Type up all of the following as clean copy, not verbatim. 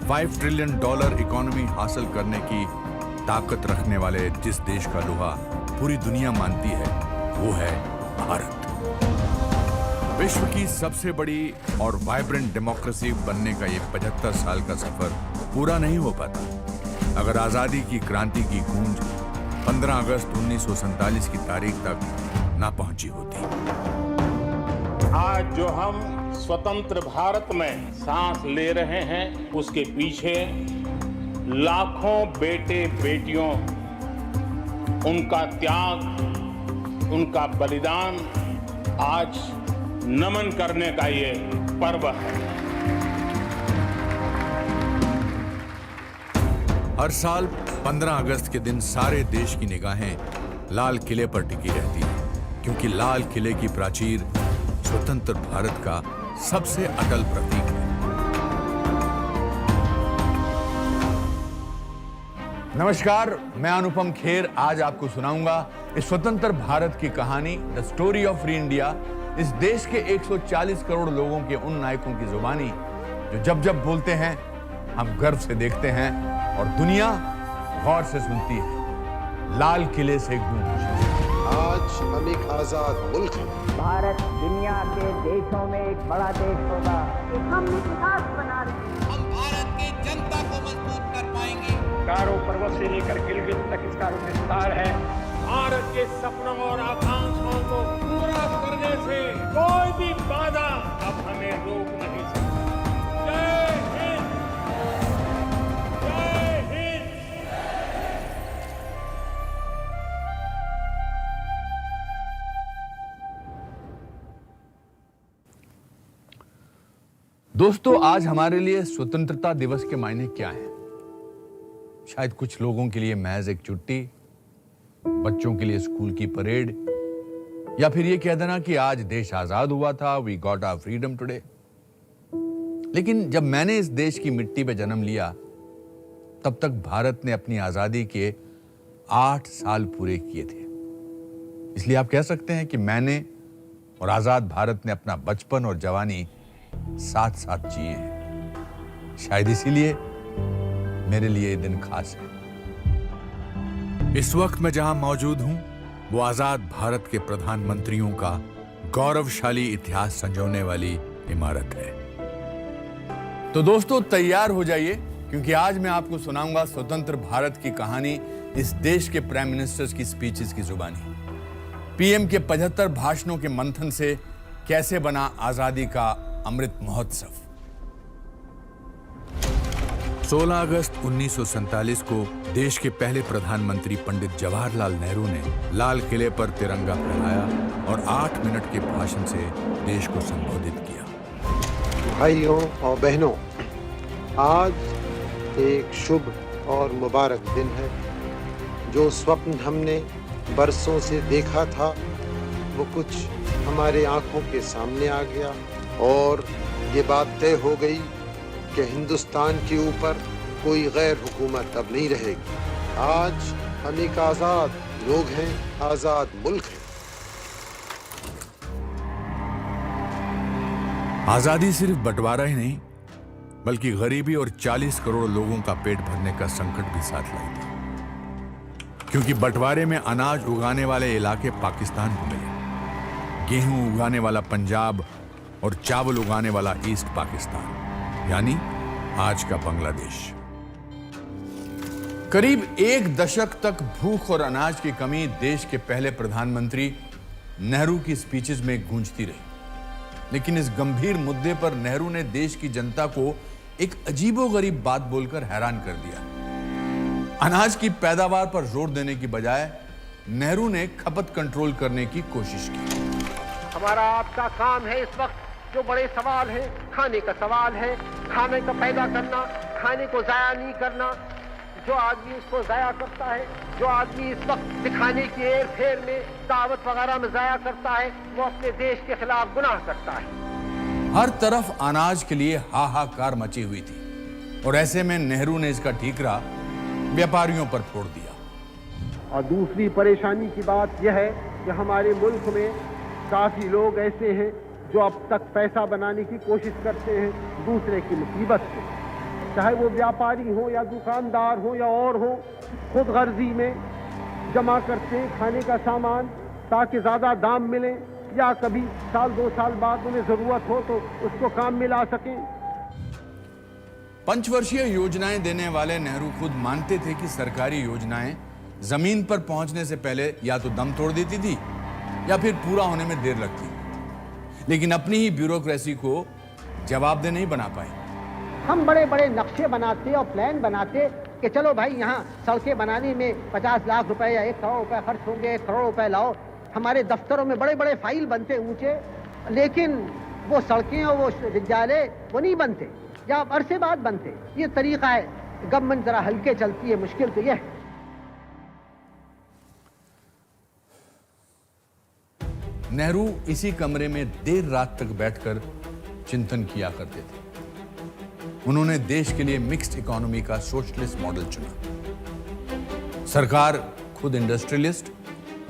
$5 trillion economy हासिल करने की ताकत रखने वाले जिस देश का लोहा पूरी दुनिया मानती है वो है भारत। विश्व की सबसे बड़ी और वाइब्रेंट डेमोक्रेसी बनने का ये 75 साल का सफर पूरा नहीं हो पाता अगर आजादी की क्रांति की गूंज 15 अगस्त 1947 की तारीख तक ना पहुंची होती। आज जो हम स्वतंत्र भारत में सांस ले रहे हैं उसके पीछे लाखों बेटे बेटियों उनका त्याग, उनका बलिदान आज नमन करने का ये पर्व है। हर साल 15 अगस्त के दिन सारे देश की निगाहें लाल किले पर टिकी रहती हैं क्योंकि लाल किले की प्राचीर स्वतंत्र भारत का सबसे अटल प्रतीक है। नमस्कार, मैं अनुपम खेर आज आपको सुनाऊंगा इस स्वतंत्र भारत की कहानी, the story of free India. इस देश के 140 करोड़ लोगों के उन नायकों की जुबानी जो जब जब बोलते हैं हम गर्व से देखते हैं और दुनिया गौर से सुनती है। लाल किले से गूंज। आज हम एक आजाद मुल्क हैं। भारत दुनिया के देशों में एक बड़ा देश होगा। हम इतिहास बना रहे हैं। हम भारत की जनता को मजबूत कर पाएंगे। कारो पर्वत से लेकर गिलगित तक इसका विस्तार है। भारत के सपनों और आकांक्षाओं को पूरा करने से कोई भी बाधा अब हमें रोक नहीं सकता। जय हिंद, जय हिंद। दोस्तों, आज हमारे लिए स्वतंत्रता दिवस के मायने क्या हैं? शायद कुछ लोगों के लिए महज एक छुट्टी, बच्चों के लिए स्कूल की परेड, या फिर ये कह देना कि आज देश आजाद हुआ था, we got our freedom today. लेकिन जब मैंने इस देश की मिट्टी पे जन्म लिया तब तक भारत ने अपनी आजादी के 8 साल पूरे किए थे। इसलिए आप कह सकते हैं कि मैंने और आजाद भारत ने अपना बचपन और जवानी साथ साथ जिए हैं। शायद इसीलिए मेरे लिए ये दिन खास है। इस वक्त मैं जहां मौजूद हूं वो आजाद भारत के प्रधानमंत्रियों का गौरवशाली इतिहास संजोने वाली इमारत है। तो दोस्तों, तैयार हो जाइए क्योंकि आज मैं आपको सुनाऊंगा स्वतंत्र भारत की कहानी इस देश के प्राइम मिनिस्टर्स की स्पीचेस की जुबानी। पीएम के 75 भाषणों के मंथन से कैसे बना आजादी का अमृत महोत्सव। 16 अगस्त 1947 को देश के पहले प्रधानमंत्री पंडित जवाहरलाल नेहरू ने लाल किले पर तिरंगा फहराया और 8 मिनट के भाषण से देश को संबोधित किया। भाइयों और बहनों, आज एक शुभ और मुबारक दिन है। जो स्वप्न हमने बरसों से देखा था वो कुछ हमारे आंखों के सामने आ गया और ये बात तय हो गई कि हिंदुस्तान के ऊपर कोई गैर हुकूमत अब नहीं रहेगी। आज हम एक आजाद लोग हैं, आजाद मुल्क है। आजादी सिर्फ बंटवारा ही नहीं बल्कि गरीबी और 40 करोड़ लोगों का पेट भरने का संकट भी साथ लाई थी, क्योंकि बंटवारे में अनाज उगाने वाले इलाके पाकिस्तान को मिले, गेहूं उगाने वाला पंजाब और चावल उगाने वाला ईस्ट पाकिस्तान यानी आज का बांग्लादेश। करीब 1 दशक तक भूख और अनाज की कमी देश के पहले प्रधानमंत्री नेहरू की स्पीचेस में गूंजती रही। लेकिन इस गंभीर मुद्दे पर नेहरू ने देश की जनता को एक अजीबोगरीब बात बोलकर हैरान कर दिया। अनाज की पैदावार पर जोर देने की बजाय नेहरू ने खपत कंट्रोल करने की कोशिश की। हमारा आपका काम है इस वक्त जो बड़े सवाल है, खाने का सवाल है, खाने को पैदा करना, खाने को जाया नहीं करना। जो आदमी उसको जाया करता है, जो आदमी इस वक्त दिखाने की एर फेर में दावत वगैरह में जाया करता है, वो अपने देश के खिलाफ गुनाह करता है। हर तरफ अनाज के लिए हाहाकार मची हुई थी और ऐसे में नेहरू ने इसका ठीकरा व्यापारियों पर फोड़ दिया। और दूसरी परेशानी की बात यह है कि हमारे मुल्क में काफी लोग ऐसे हैं जो अब तक पैसा बनाने की कोशिश करते हैं दूसरे की मुसीबत से। चाहे वो व्यापारी हो या दुकानदार हो या और हो, खुद गर्जी में जमा करते हैं खाने का सामान ताकि ज़्यादा दाम मिले या कभी साल 2 साल बाद उन्हें ज़रूरत हो तो उसको काम में ला सकें। पंचवर्षीय योजनाएं देने वाले नेहरू खुद मानते थे कि सरकारी योजनाएं जमीन पर पहुंचने से पहले या तो दम तोड़ देती थी या फिर पूरा होने में देर लगती, लेकिन अपनी ही ब्यूरोक्रेसी को जवाबदेह नहीं बना पाए। हम बड़े बड़े नक्शे बनाते और प्लान बनाते कि चलो भाई यहाँ सड़कें बनाने में 50 लाख रुपए या 1 करोड़ रुपए खर्च होंगे, 1 करोड़ रुपए लाओ। हमारे दफ्तरों में बड़े बड़े फाइल बनते ऊंचे, लेकिन वो सड़कें और वो विद्यालय वो नहीं बनते या अरसे बाद बनते। ये तरीका है, गवर्नमेंट जरा हल्के चलती है, मुश्किल तो यह है। नेहरू इसी कमरे में देर रात तक बैठकर चिंतन किया करते थे। उन्होंने देश के लिए मिक्स्ड इकोनॉमी का सोशलिस्ट मॉडल चुना। सरकार खुद इंडस्ट्रियलिस्ट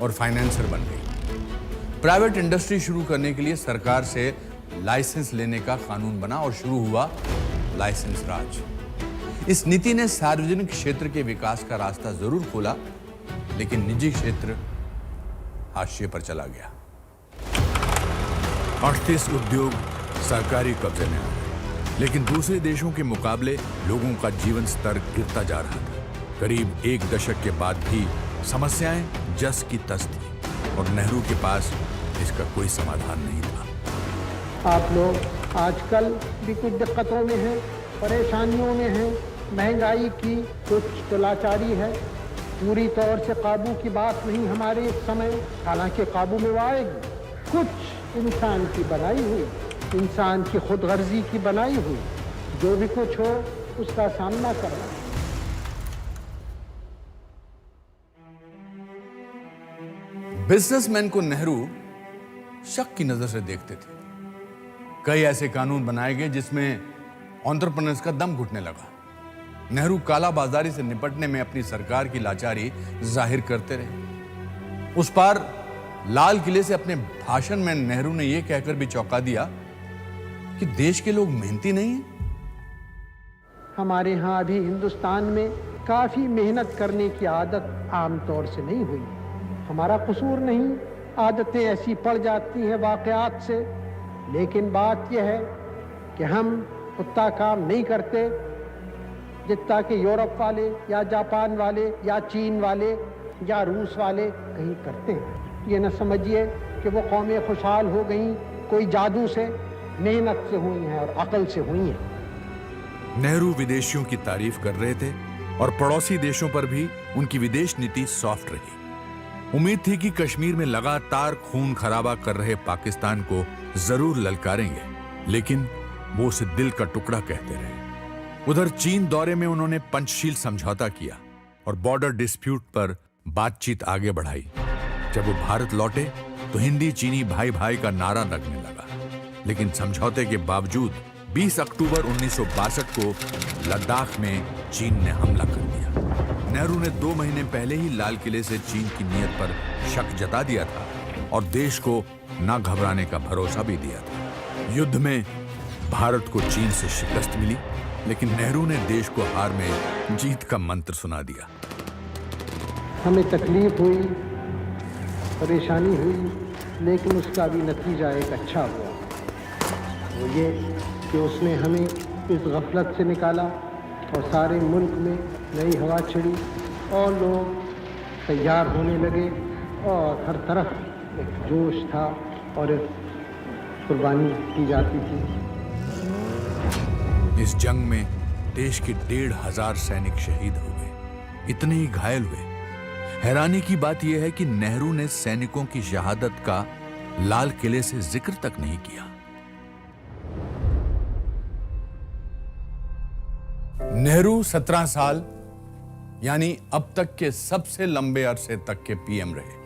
और फाइनेंसर बन गई। प्राइवेट इंडस्ट्री शुरू करने के लिए सरकार से लाइसेंस लेने का कानून बना और शुरू हुआ लाइसेंस राज। इस नीति ने सार्वजनिक क्षेत्र के विकास का रास्ता जरूर खोला, लेकिन निजी क्षेत्र हाशिए पर चला गया। 38 उद्योग सरकारी कब्जे में आ गए, लेकिन दूसरे देशों के मुकाबले लोगों का जीवन स्तर गिरता जा रहा था। करीब 1 दशक के बाद भी समस्याएं जस की तस थी और नेहरू के पास इसका कोई समाधान नहीं था। आप लोग आजकल भी कुछ दिक्कतों में हैं, परेशानियों में हैं, महंगाई की कुछ तो लाचारी है, पूरी तौर से काबू की बात नहीं हमारे इस समय, हालांकि काबू में वो आएगी। कुछ इंसान की बनाई हुई, इंसान की खुदगर्जी की बनाई हुई, जो भी कुछ हो उसका सामना करना। बिजनेसमैन को नेहरू शक की नजर से देखते थे। कई ऐसे कानून बनाए गए जिसमें एंटरप्रेन्योर्स का दम घुटने लगा। नेहरू काला बाजारी से निपटने में अपनी सरकार की लाचारी जाहिर करते रहे। उस पार लाल किले से अपने भाषण में नेहरू ने यह कहकर भी चौंका दिया कि देश के लोग मेहनती नहीं हैं। हमारे यहाँ अभी हिंदुस्तान में काफी मेहनत करने की आदत आमतौर से नहीं हुई। हमारा कसूर नहीं, आदतें ऐसी पड़ जाती हैं वाकयात से, लेकिन बात यह है कि हम उतना काम नहीं करते जितना कि यूरोप वाले या जापान वाले या चीन वाले या रूस वाले कहीं करते हैं। ये न समझिए कि वो कौमें खुशहाल हो गई कोई जादू से, मेहनत से हुई हैं और अकल से हुई हैं। नेहरू विदेशियों की तारीफ कर रहे थे और पड़ोसी देशों पर भी उनकी विदेश नीति सॉफ्ट रही। उम्मीद थी कि कश्मीर में लगातार खून खराबा कर रहे पाकिस्तान को जरूर ललकारेंगे, लेकिन वो उसे दिल का टुकड़ा कहते रहे। उधर चीन दौरे में उन्होंने पंचशील समझौता किया और बॉर्डर डिस्प्यूट पर बातचीत आगे बढ़ाई। जब वो भारत लौटे तो हिंदी चीनी भाई भाई का नारा लगने लगा, लेकिन समझौते के बावजूद 20 अक्टूबर 1962 को लद्दाख में चीन ने हमला कर दिया। नेहरू ने 2 महीने पहले ही लाल किले से चीन की नीयत पर शक जता दिया था और देश को ना घबराने का भरोसा भी दिया था। युद्ध में भारत को चीन से शिकस्त मिली, लेकिन नेहरू ने देश को हार में जीत का मंत्र सुना दिया। हमें तकलीफ हुई, परेशानी हुई, लेकिन उसका भी नतीजा एक अच्छा हुआ। वो ये कि उसने हमें इस गफलत से निकाला और सारे मुल्क में नई हवा छिड़ी और लोग तैयार होने लगे और हर तरफ एक जोश था और एक कुर्बानी की जाती थी। इस जंग में देश के 1,500 सैनिक शहीद हो गए, इतने ही घायल हुए। हैरानी की बात यह है कि नेहरू ने सैनिकों की शहादत का लाल किले से जिक्र तक नहीं किया। नेहरू 17 साल यानी अब तक के सबसे लंबे अरसे तक के पीएम रहे।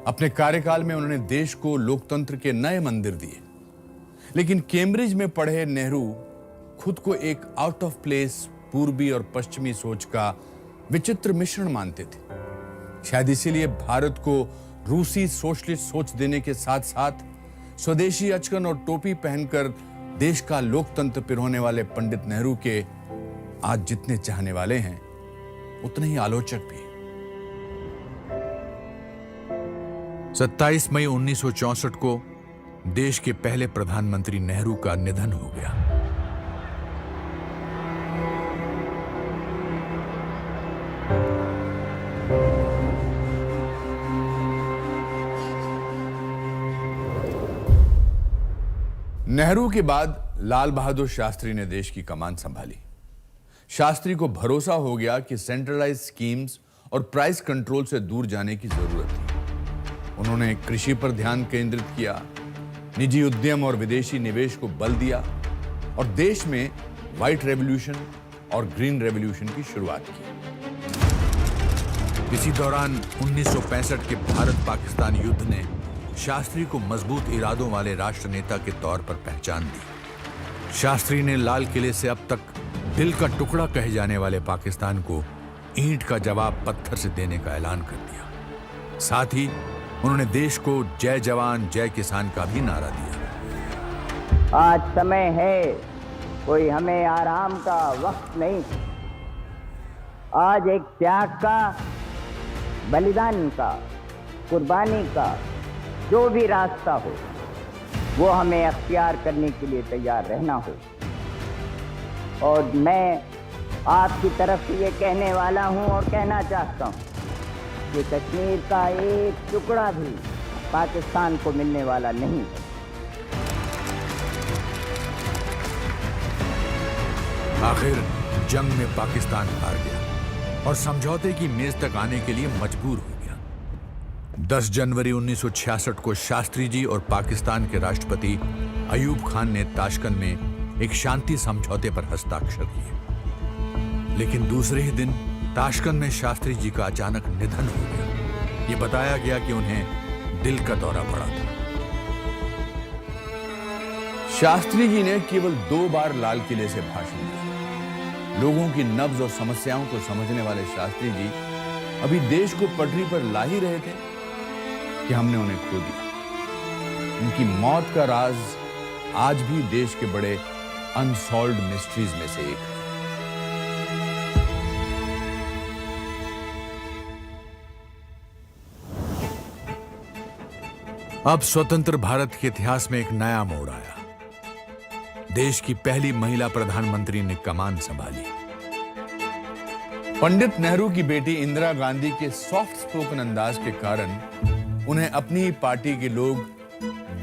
अपने कार्यकाल में उन्होंने देश को लोकतंत्र के नए मंदिर दिए, लेकिन कैम्ब्रिज में पढ़े नेहरू खुद को एक आउट ऑफ प्लेस पूर्वी और पश्चिमी सोच का विचित्र मिश्रण मानते थे। शायद इसीलिए भारत को रूसी सोशलिस्ट सोच देने के साथ साथ स्वदेशी अचकन और टोपी पहनकर देश का लोकतंत्र पिरोने वाले पंडित नेहरू के आज जितने चाहने वाले हैं उतने ही आलोचक भी। 27 मई 1964 को देश के पहले प्रधानमंत्री नेहरू का निधन हो गया। नेहरू के बाद लाल बहादुर शास्त्री ने देश की कमान संभाली। शास्त्री को भरोसा हो गया कि सेंट्रलाइज स्कीम्स और प्राइस कंट्रोल से दूर जाने की जरूरत थी। उन्होंने कृषि पर ध्यान केंद्रित किया, निजी उद्यम और विदेशी निवेश को बल दिया और देश में व्हाइट रेवोल्यूशन और ग्रीन रेवोल्यूशन की शुरुआत की। इसी दौरान 1965 के भारत पाकिस्तान युद्ध ने शास्त्री को मजबूत इरादों वाले राष्ट्र नेता के तौर पर पहचान दी। शास्त्री ने लाल किले से अब तक दिल का टुकड़ा कहे जाने वाले पाकिस्तान को ईंट का जवाब पत्थर से देने का ऐलान कर दिया। साथ ही उन्होंने देश को जय जवान जय किसान का भी नारा दिया। आज समय है, कोई हमें आराम का वक्त नहीं। आज एक त्याग का, बलिदान का, कुर्बानी का जो भी रास्ता हो वो हमें अख्तियार करने के लिए तैयार रहना हो। और मैं आपकी तरफ से ये कहने वाला हूँ और कहना चाहता हूँ कि कश्मीर का एक टुकड़ा भी पाकिस्तान को मिलने वाला नहीं है। आखिर जंग में पाकिस्तान हार गया और समझौते की मेज तक आने के लिए मजबूर हो गया। 10 जनवरी 1966 को शास्त्री जी और पाकिस्तान के राष्ट्रपति अयूब खान ने ताशकंद में एक शांति समझौते पर हस्ताक्षर किए। लेकिन दूसरे ही दिन ताशकंद में शास्त्री जी का अचानक निधन हो गया। ये बताया गया कि उन्हें दिल का दौरा पड़ा था। शास्त्री जी ने केवल 2 बार लाल किले से भाषण दिया। लोगों की नब्ज और समस्याओं को समझने वाले शास्त्री जी अभी देश को पटरी पर ला ही रहे थे कि हमने उन्हें खो दिया। उनकी मौत का राज आज भी देश के बड़े अनसॉल्व्ड मिस्ट्रीज में से एक है। अब स्वतंत्र भारत के इतिहास में एक नया मोड़ आया। देश की पहली महिला प्रधानमंत्री ने कमान संभाली। पंडित नेहरू की बेटी इंदिरा गांधी के सॉफ्ट स्पोकन अंदाज के कारण उन्हें अपनी ही पार्टी के लोग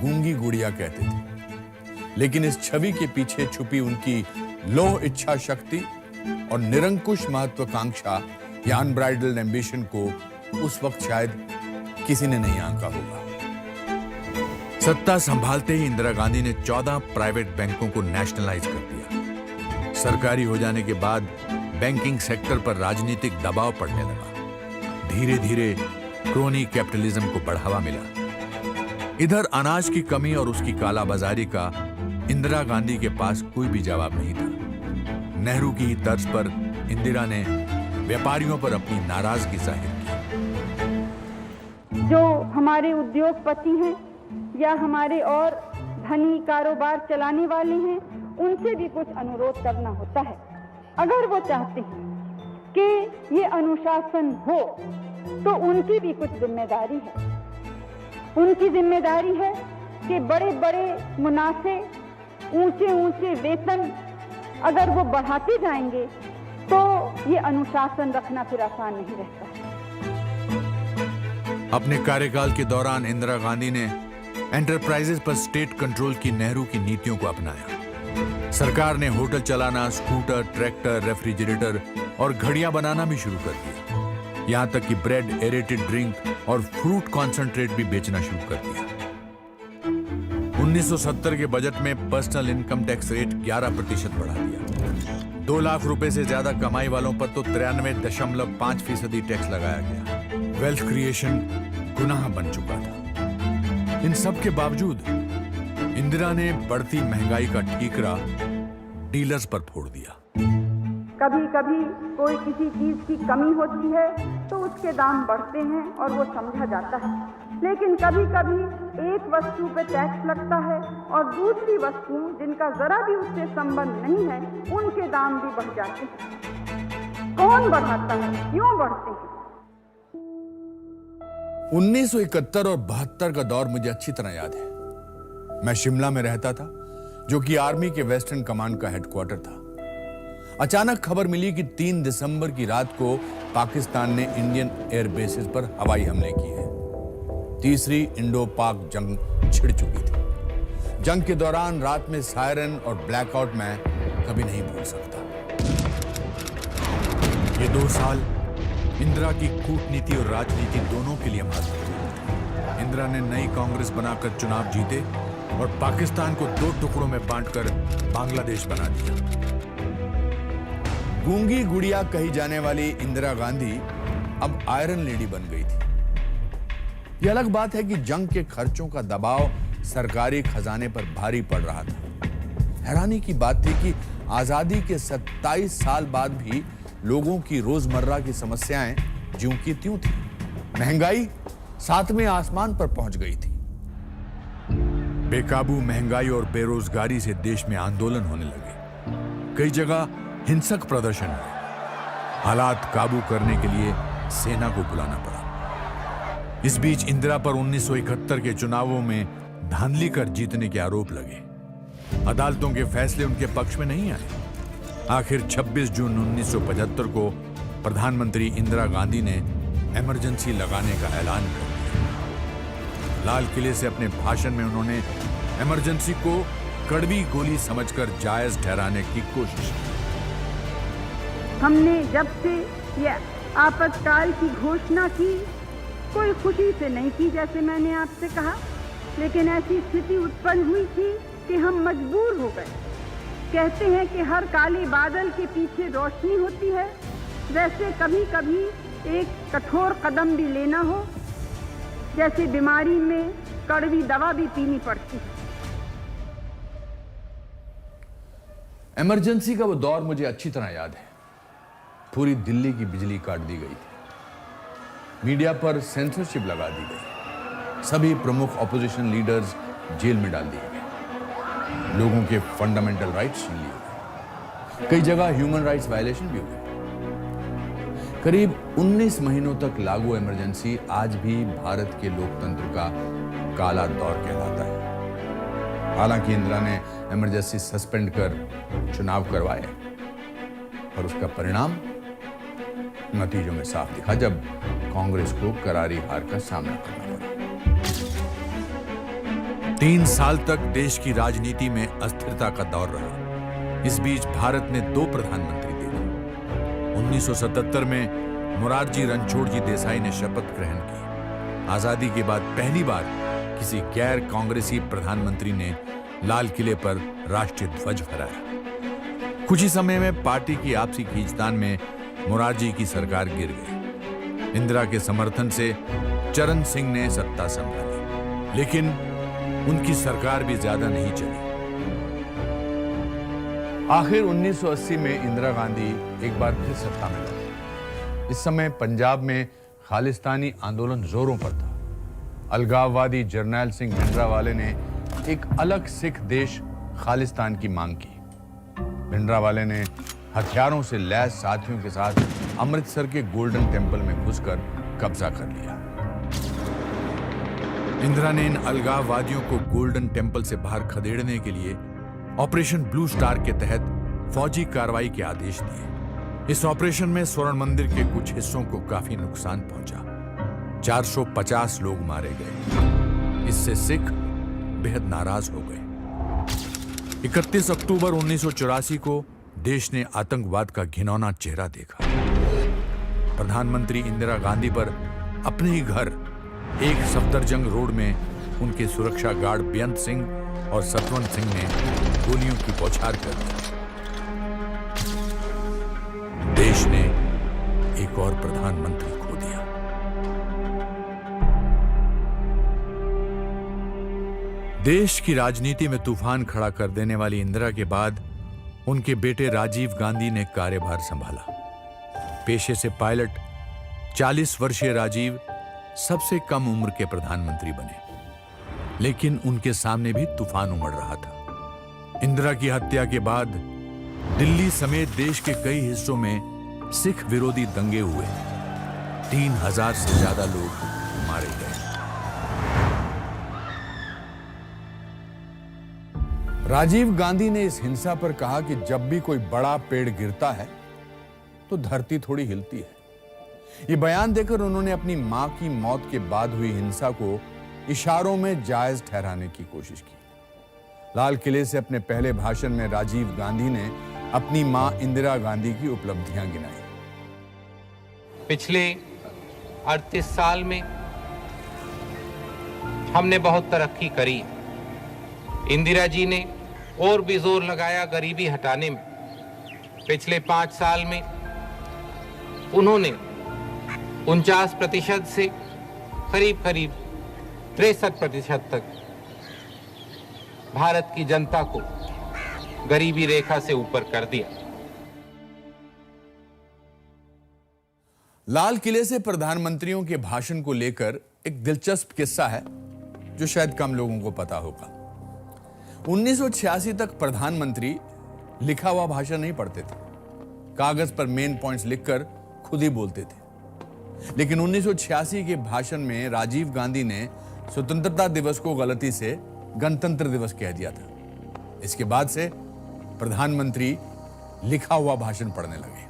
गूंगी गुड़िया कहते थे। लेकिन इस छवि के पीछे छुपी उनकी लौह इच्छा शक्ति और निरंकुश महत्वाकांक्षा या अनब्राइडल्ड एम्बिशन को उस वक्त शायद किसी ने नहीं आंका होगा। सत्ता संभालते ही इंदिरा गांधी ने 14 प्राइवेट बैंकों को नेशनलाइज कर दिया। सरकारी हो जाने के बाद बैंकिंग सेक्टर पर राजनीतिक दबाव पड़ने लगा। धीरे धीरे क्रोनी कैपिटलिज्म को बढ़ावा मिला। इधर अनाज की कमी और उसकी कालाबाजारी का इंदिरा गांधी के पास कोई भी जवाब नहीं था। नेहरू की तर्ज पर इंदिरा ने व्यापारियों पर अपनी नाराजगी जाहिर की। जो हमारे उद्योगपति हैं या हमारे और धनी कारोबार चलाने वाले हैं, उनसे भी कुछ अनुरोध करना होता है। अगर वो चाहते हैं कि ये अनुशासन हो तो उनकी भी कुछ जिम्मेदारी है। उनकी जिम्मेदारी है कि बड़े बड़े मुनाफे, ऊंचे ऊंचे वेतन अगर वो बढ़ाते जाएंगे तो ये अनुशासन रखना फिर आसान नहीं रहता। अपने कार्यकाल के दौरान इंदिरा गांधी ने एंटरप्राइजेस पर स्टेट कंट्रोल की नेहरू की नीतियों को अपनाया। सरकार ने होटल चलाना, स्कूटर, ट्रैक्टर, रेफ्रिजरेटर और घड़ियां बनाना भी शुरू कर दिया। यहां तक कि ब्रेड, एरेटेड ड्रिंक और फ्रूट कॉन्सेंट्रेट भी बेचना शुरू कर दिया। 1970 के बजट में पर्सनल इनकम टैक्स रेट 11% बढ़ा दिया। 2 लाख रुपए से ज्यादा कमाई वालों पर तो 93.5% टैक्स लगाया गया। वेल्थ क्रिएशन गुनाह बन चुका था। इन सब के बावजूद इंदिरा ने बढ़ती महंगाई का ठीकरा डीलर्स पर फोड़ दिया। कभी कभी कोई किसी चीज की कमी होती है तो उसके दाम बढ़ते हैं और वो समझा जाता है, लेकिन कभी कभी एक वस्तु पे टैक्स लगता है और दूसरी वस्तुओं जिनका जरा भी उससे संबंध नहीं है उनके दाम भी बढ़ जाते हैं। कौन बढ़ाता है, क्यों बढ़ते हैं? 1971 और 72 का दौर मुझे अच्छी तरह याद है। मैं शिमला में रहता था, जो कि आर्मी के वेस्टर्न कमांड का हेडक्वार्टर था। अचानक खबर मिली कि 3 दिसंबर की रात को पाकिस्तान ने इंडियन एयर बेसिस पर हवाई हमले किए हैं। तीसरी इंडो पाक जंग छिड़ चुकी थी। जंग के दौरान रात में सायरन और ब्लैकआउट मैं कभी नहीं भूल सकता। ये 2 साल इंदिरा की कूटनीति और राजनीति दोनों के लिए महत्वपूर्ण थे। इंदिरा ने नई कांग्रेस बनाकर चुनाव जीते और पाकिस्तान को 2 टुकड़ों में बांटकर बांग्लादेश बना दिया। गूंगी गुड़िया कही जाने वाली इंदिरा गांधी अब आयरन लेडी बन गई थी। यह अलग बात है कि जंग के खर्चों का दबाव सरकारी खजाने पर भारी पड़ रहा था। हैरानी की बात थी कि आजादी के 27 साल बाद भी लोगों की रोजमर्रा की समस्याएं ज्यों की त्यों थी। महंगाई 7वें आसमान पर पहुंच गई थी। बेकाबू महंगाई और बेरोजगारी से देश में आंदोलन होने लगे। कई जगह हिंसक प्रदर्शन हुए। हालात काबू करने के लिए सेना को बुलाना पड़ा। इस बीच इंदिरा पर 1971 के चुनावों में धांधली कर जीतने के आरोप लगे। अदालतों के फैसले उनके पक्ष में नहीं आए। आखिर 26 जून 1975 को प्रधानमंत्री इंदिरा गांधी ने इमरजेंसी लगाने का ऐलान कर दिया। लाल किले से अपने भाषण में उन्होंने इमरजेंसी को कड़वी गोली समझकर जायज ठहराने की कोशिश की। हमने जब से यह आपातकाल की घोषणा की, कोई खुशी से नहीं की, जैसे मैंने आपसे कहा, लेकिन ऐसी स्थिति उत्पन्न हुई थी कि हम मजबूर हो गए। कहते हैं कि हर काले बादल के पीछे रोशनी होती है, वैसे कभी कभी एक कठोर कदम भी लेना हो, जैसे बीमारी में कड़वी दवा भी पीनी पड़ती है। इमरजेंसी का वो दौर मुझे अच्छी तरह याद है। पूरी दिल्ली की बिजली काट दी गई थी। मीडिया पर सेंसरशिप लगा दी गई। सभी प्रमुख ऑपोजिशन लीडर्स जेल में डाल दिए गए। लोगों के फंडामेंटल राइट्स छीन लिए गए। कई जगह ह्यूमन राइट्स वायलेशन भी हुए। करीब 19 महीनों तक लागू इमरजेंसी आज भी भारत के लोकतंत्र का काला दौर कहलाता है। हालांकि इंदिरा ने इमरजेंसी सस्पेंड कर चुनाव करवाए, पर उसका परिणाम नतीजों में साफ दिखा जब कांग्रेस को करारी हार का सामना करना पड़ा। 3 साल तक देश की राजनीति में अस्थिरता का दौर रहा। इस बीच भारत ने 2 प्रधानमंत्री देखे। 1977 में मोरारजी रणछोड़जी देसाई ने शपथ ग्रहण की। आजादी के बाद पहली बार किसी गैर कांग्रेसी प्रधानमंत्री ने लाल किले पर राष्ट्रीय ध्वज फहराया। कुछ ही समय में पार्टी की आपसी खींचतान में मोरारजी की सरकार गिर गई। इंदिरा के समर्थन से चरण सिंह ने सत्ता संभाली, लेकिन उनकी सरकार भी ज्यादा नहीं चली। आखिर 1980 में इंदिरा गांधी एक बार फिर सत्ता में लौटी। इस समय पंजाब में खालिस्तानी आंदोलन जोरों पर था। अलगाववादी जरनैल सिंह भिंडरावाले ने एक अलग सिख देश खालिस्तान की मांग की। भिंडरावाले ने हथियारों से लैस साथियों के साथ अमृतसर के गोल्डन टेम्पल में घुसकर कब्जा कर लिया। इंदिरा ने इन अलगाववादियों को गोल्डन टेम्पल से बाहर खदेड़ने के लिए ऑपरेशन ब्लू स्टार के तहत फौजी कार्रवाई के आदेश दिए। इस ऑपरेशन में स्वर्ण मंदिर के कुछ हिस्सों को काफी नुकसान पहुंचा। 450 लोग मारे गए। इससे सिख बेहद नाराज हो गए। 31 अक्टूबर 1984 को देश ने आतंकवाद का घिनौना चेहरा देखा। प्रधानमंत्री इंदिरा गांधी पर अपने ही घर एक सफदरजंग रोड में उनके सुरक्षा गार्ड बेअंत सिंह और सतवंत सिंह ने गोलियों की बौछार कर दी। देश ने एक और प्रधानमंत्री खो दिया। देश की राजनीति में तूफान खड़ा कर देने वाली इंदिरा के बाद उनके बेटे राजीव गांधी ने कार्यभार संभाला। पेशे से पायलट 40 वर्षीय राजीव सबसे कम उम्र के प्रधानमंत्री बने। लेकिन उनके सामने भी तूफान उमड़ रहा था। इंदिरा की हत्या के बाद दिल्ली समेत देश के कई हिस्सों में सिख विरोधी दंगे हुए। 3000 से ज्यादा लोग मारे गए। राजीव गांधी ने इस हिंसा पर कहा कि जब भी कोई बड़ा पेड़ गिरता है तो धरती थोड़ी हिलती है। यह बयान देकर उन्होंने अपनी मां की मौत के बाद हुई हिंसा को इशारों में जायज ठहराने की कोशिश की। लाल किले से अपने पहले भाषण में राजीव गांधी ने अपनी मां इंदिरा गांधी की उपलब्धियां गिनाई। पिछले 38 साल में हमने बहुत तरक्की करी। इंदिरा जी ने और भी जोर लगाया गरीबी हटाने में। पिछले 5 साल में उन्होंने 49% से करीब 63% तक भारत की जनता को गरीबी रेखा से ऊपर कर दिया। लाल किले से प्रधानमंत्रियों के भाषण को लेकर एक दिलचस्प किस्सा है जो शायद कम लोगों को पता होगा। 1986 तक प्रधानमंत्री लिखा हुआ भाषण नहीं पढ़ते थे, कागज पर मेन पॉइंट्स लिखकर खुद ही बोलते थे। लेकिन 1986 के भाषण में राजीव गांधी ने स्वतंत्रता दिवस को गलती से गणतंत्र दिवस कह दिया था। इसके बाद से प्रधानमंत्री लिखा हुआ भाषण पढ़ने लगे।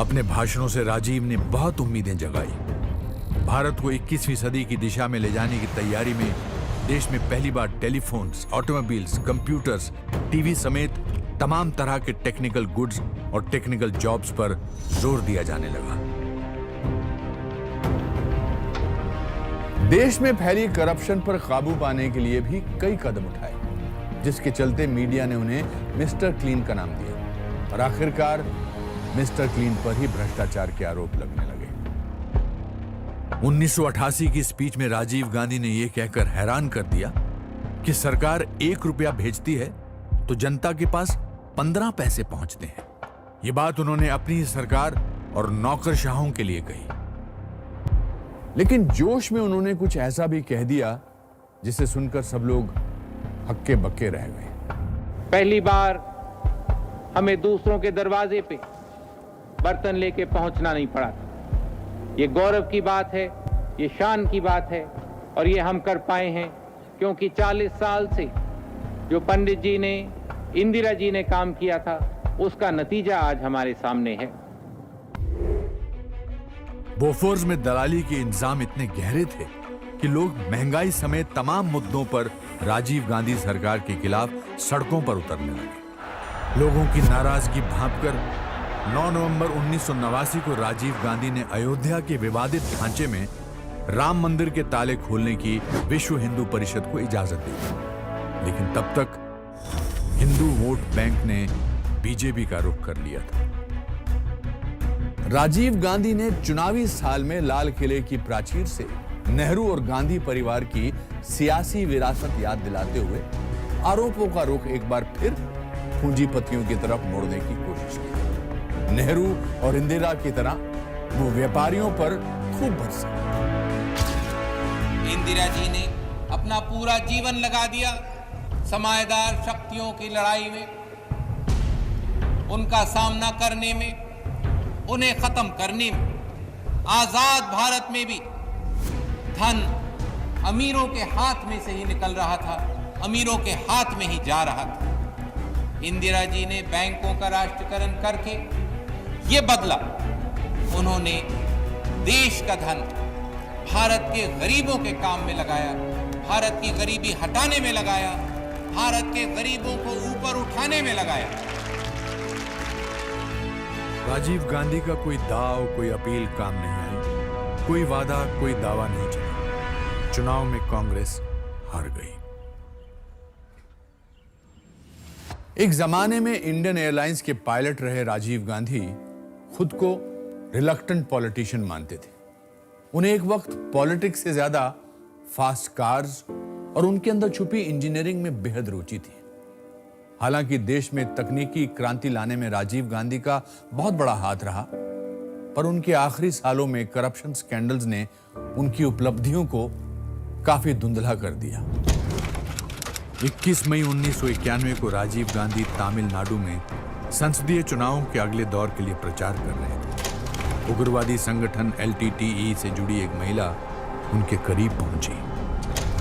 अपने भाषणों से राजीव ने बहुत उम्मीदें जगाई। भारत को 21वीं सदी की दिशा में ले जाने की तैयारी में देश में पहली बार टेलीफोन्स, ऑटोमोबाइल्स, कंप्यूटर्स, टीवी समेत तमाम तरह के टेक्निकल गुड्स और टेक्निकल जॉब्स पर जोर दिया जाने लगा। देश में फैली करप्शन पर काबू पाने के लिए भी कई कदम उठाए, जिसके चलते मीडिया ने उन्हें मिस्टर क्लीन का नाम दिया और आखिरकार मिस्टर क्लीन पर ही भ्रष्टाचार के आरोप लगने लगे। 1988 की स्पीच में राजीव गांधी ने यह कहकर हैरान कर दिया कि सरकार 1 रुपया भेजती है तो जनता के पास 15 पैसे पहुंचते हैं। यह बात उन्होंने अपनी सरकार और नौकरशाहों के लिए कही। लेकिन जोश में उन्होंने कुछ ऐसा भी कह दिया जिसे सुनकर सब लोग हक्के बक्के रह गए। पहली बार हमें दूसरों के दरवाजे पे बर्तन लेके पहुंचना नहीं पड़ा था। ये गौरव की बात है, ये शान की बात है और ये हम कर पाए हैं क्योंकि 40 साल से जो पंडित जी ने, इंदिरा जी ने काम किया था उसका नतीजा आज हमारे सामने है। बोफोर्स में दलाली के इंजाम इतने गहरे थे कि लोग महंगाई समेत तमाम मुद्दों पर राजीव गांधी सरकार के खिलाफ सड़कों पर उतरने लगे। लोगों की नाराजगी भांपकर 9 नवंबर 1989 को राजीव गांधी ने अयोध्या के विवादित ढांचे में राम मंदिर के ताले खोलने की विश्व हिंदू परिषद को इजाजत दी। लेकिन तब तक हिंदू वोट बैंक ने बीजेपी का रुख कर लिया था। राजीव गांधी ने चुनावी साल में लाल किले की प्राचीर से नेहरू और गांधी परिवार की सियासी विरासत याद दिलाते हुए आरोपों का रुख एक बार फिर पूंजीपतियों की तरफ मोड़ने की कोशिश की। नेहरू और इंदिरा की तरह वो व्यापारियों पर खूब भरसा। इंदिरा जी ने अपना पूरा जीवन लगा दिया समाजदार शक्तियों की लड़ाई में, उनका सामना करने में, उन्हें खत्म करने में। आजाद भारत में भी धन अमीरों के हाथ में से ही निकल रहा था, अमीरों के हाथ में ही जा रहा था। इंदिरा जी ने बैंकों का राष्ट्रीयकरण करके ये बदला। उन्होंने देश का धन भारत के गरीबों के काम में लगाया, भारत की गरीबी हटाने में लगाया, भारत के गरीबों को ऊपर उठाने में लगाया। राजीव गांधी का कोई दाव, कोई अपील काम नहीं आई, कोई वादा, कोई दावा नहीं चला। चुनाव में कांग्रेस हार गई। एक जमाने में इंडियन एयरलाइंस के पायलट रहे राजीव गांधी खुद को रिलक्टेंट पॉलिटिशियन मानते थे। उन्हें एक वक्त पॉलिटिक्स से ज्यादा फास्ट कार्स और उनके अंदर छुपी इंजीनियरिंग में बेहद रुचि थी। हालांकि देश में तकनीकी क्रांति लाने में राजीव गांधी का बहुत बड़ा हाथ रहा, पर उनके आखिरी सालों में करप्शन स्कैंडल्स ने उनकी उपलब्धियों को काफी धुंधला कर दिया। 21 मई 1991 को राजीव गांधी तमिलनाडु में संसदीय चुनावों के अगले दौर के लिए प्रचार कर रहे थे। उग्रवादी संगठन LTTE से जुड़ी एक महिला उनके करीब पहुंची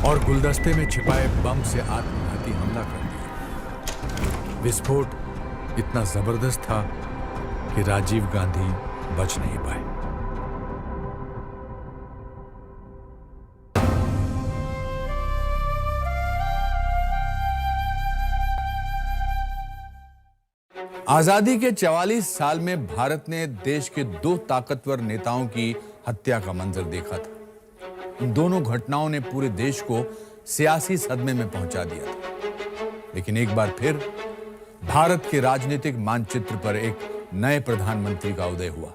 और गुलदस्ते में छिपाए बम से आत्मघाती हमला कर दिया। विस्फोट इतना जबरदस्त था कि राजीव गांधी बच नहीं पाए। आजादी के 44 साल में भारत ने देश के 2 ताकतवर नेताओं की हत्या का मंजर देखा था। इन दोनों घटनाओं ने पूरे देश को सियासी सदमे में पहुंचा दिया था। लेकिन एक बार फिर भारत के राजनीतिक मानचित्र पर एक नए प्रधानमंत्री का उदय हुआ,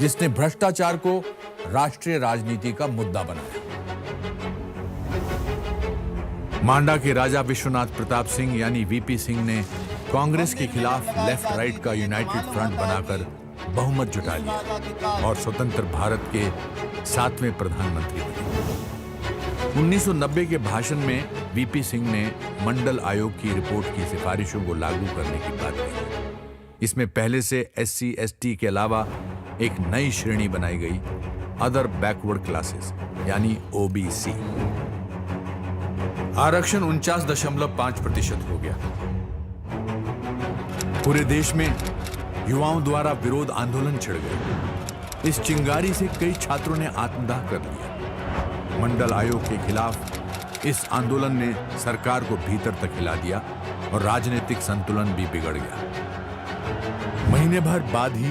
जिसने भ्रष्टाचार को राष्ट्रीय राजनीति का मुद्दा बनाया। मांडा के राजा विश्वनाथ प्रताप सिंह यानी VP सिंह ने कांग्रेस के खिलाफ लेफ्ट राइट का यूनाइटेड फ्रंट बनाकर बहुमत जुटा लिया और स्वतंत्र भारत के 7वें प्रधानमंत्री बने। 1990 के भाषण में VP सिंह ने मंडल आयोग की रिपोर्ट की सिफारिशों को लागू करने की बात कही। इसमें पहले से SC ST के अलावा एक नई श्रेणी बनाई गई, अदर बैकवर्ड क्लासेस यानी OBC। आरक्षण 49.5% हो गया। पूरे देश में युवाओं द्वारा विरोध आंदोलन छिड़ गए। इस चिंगारी से कई छात्रों ने आत्मदाह कर लिया। मंडल आयोग के खिलाफ इस आंदोलन ने सरकार को भीतर तक हिला दिया और राजनीतिक संतुलन भी बिगड़ गया। महीने भर बाद ही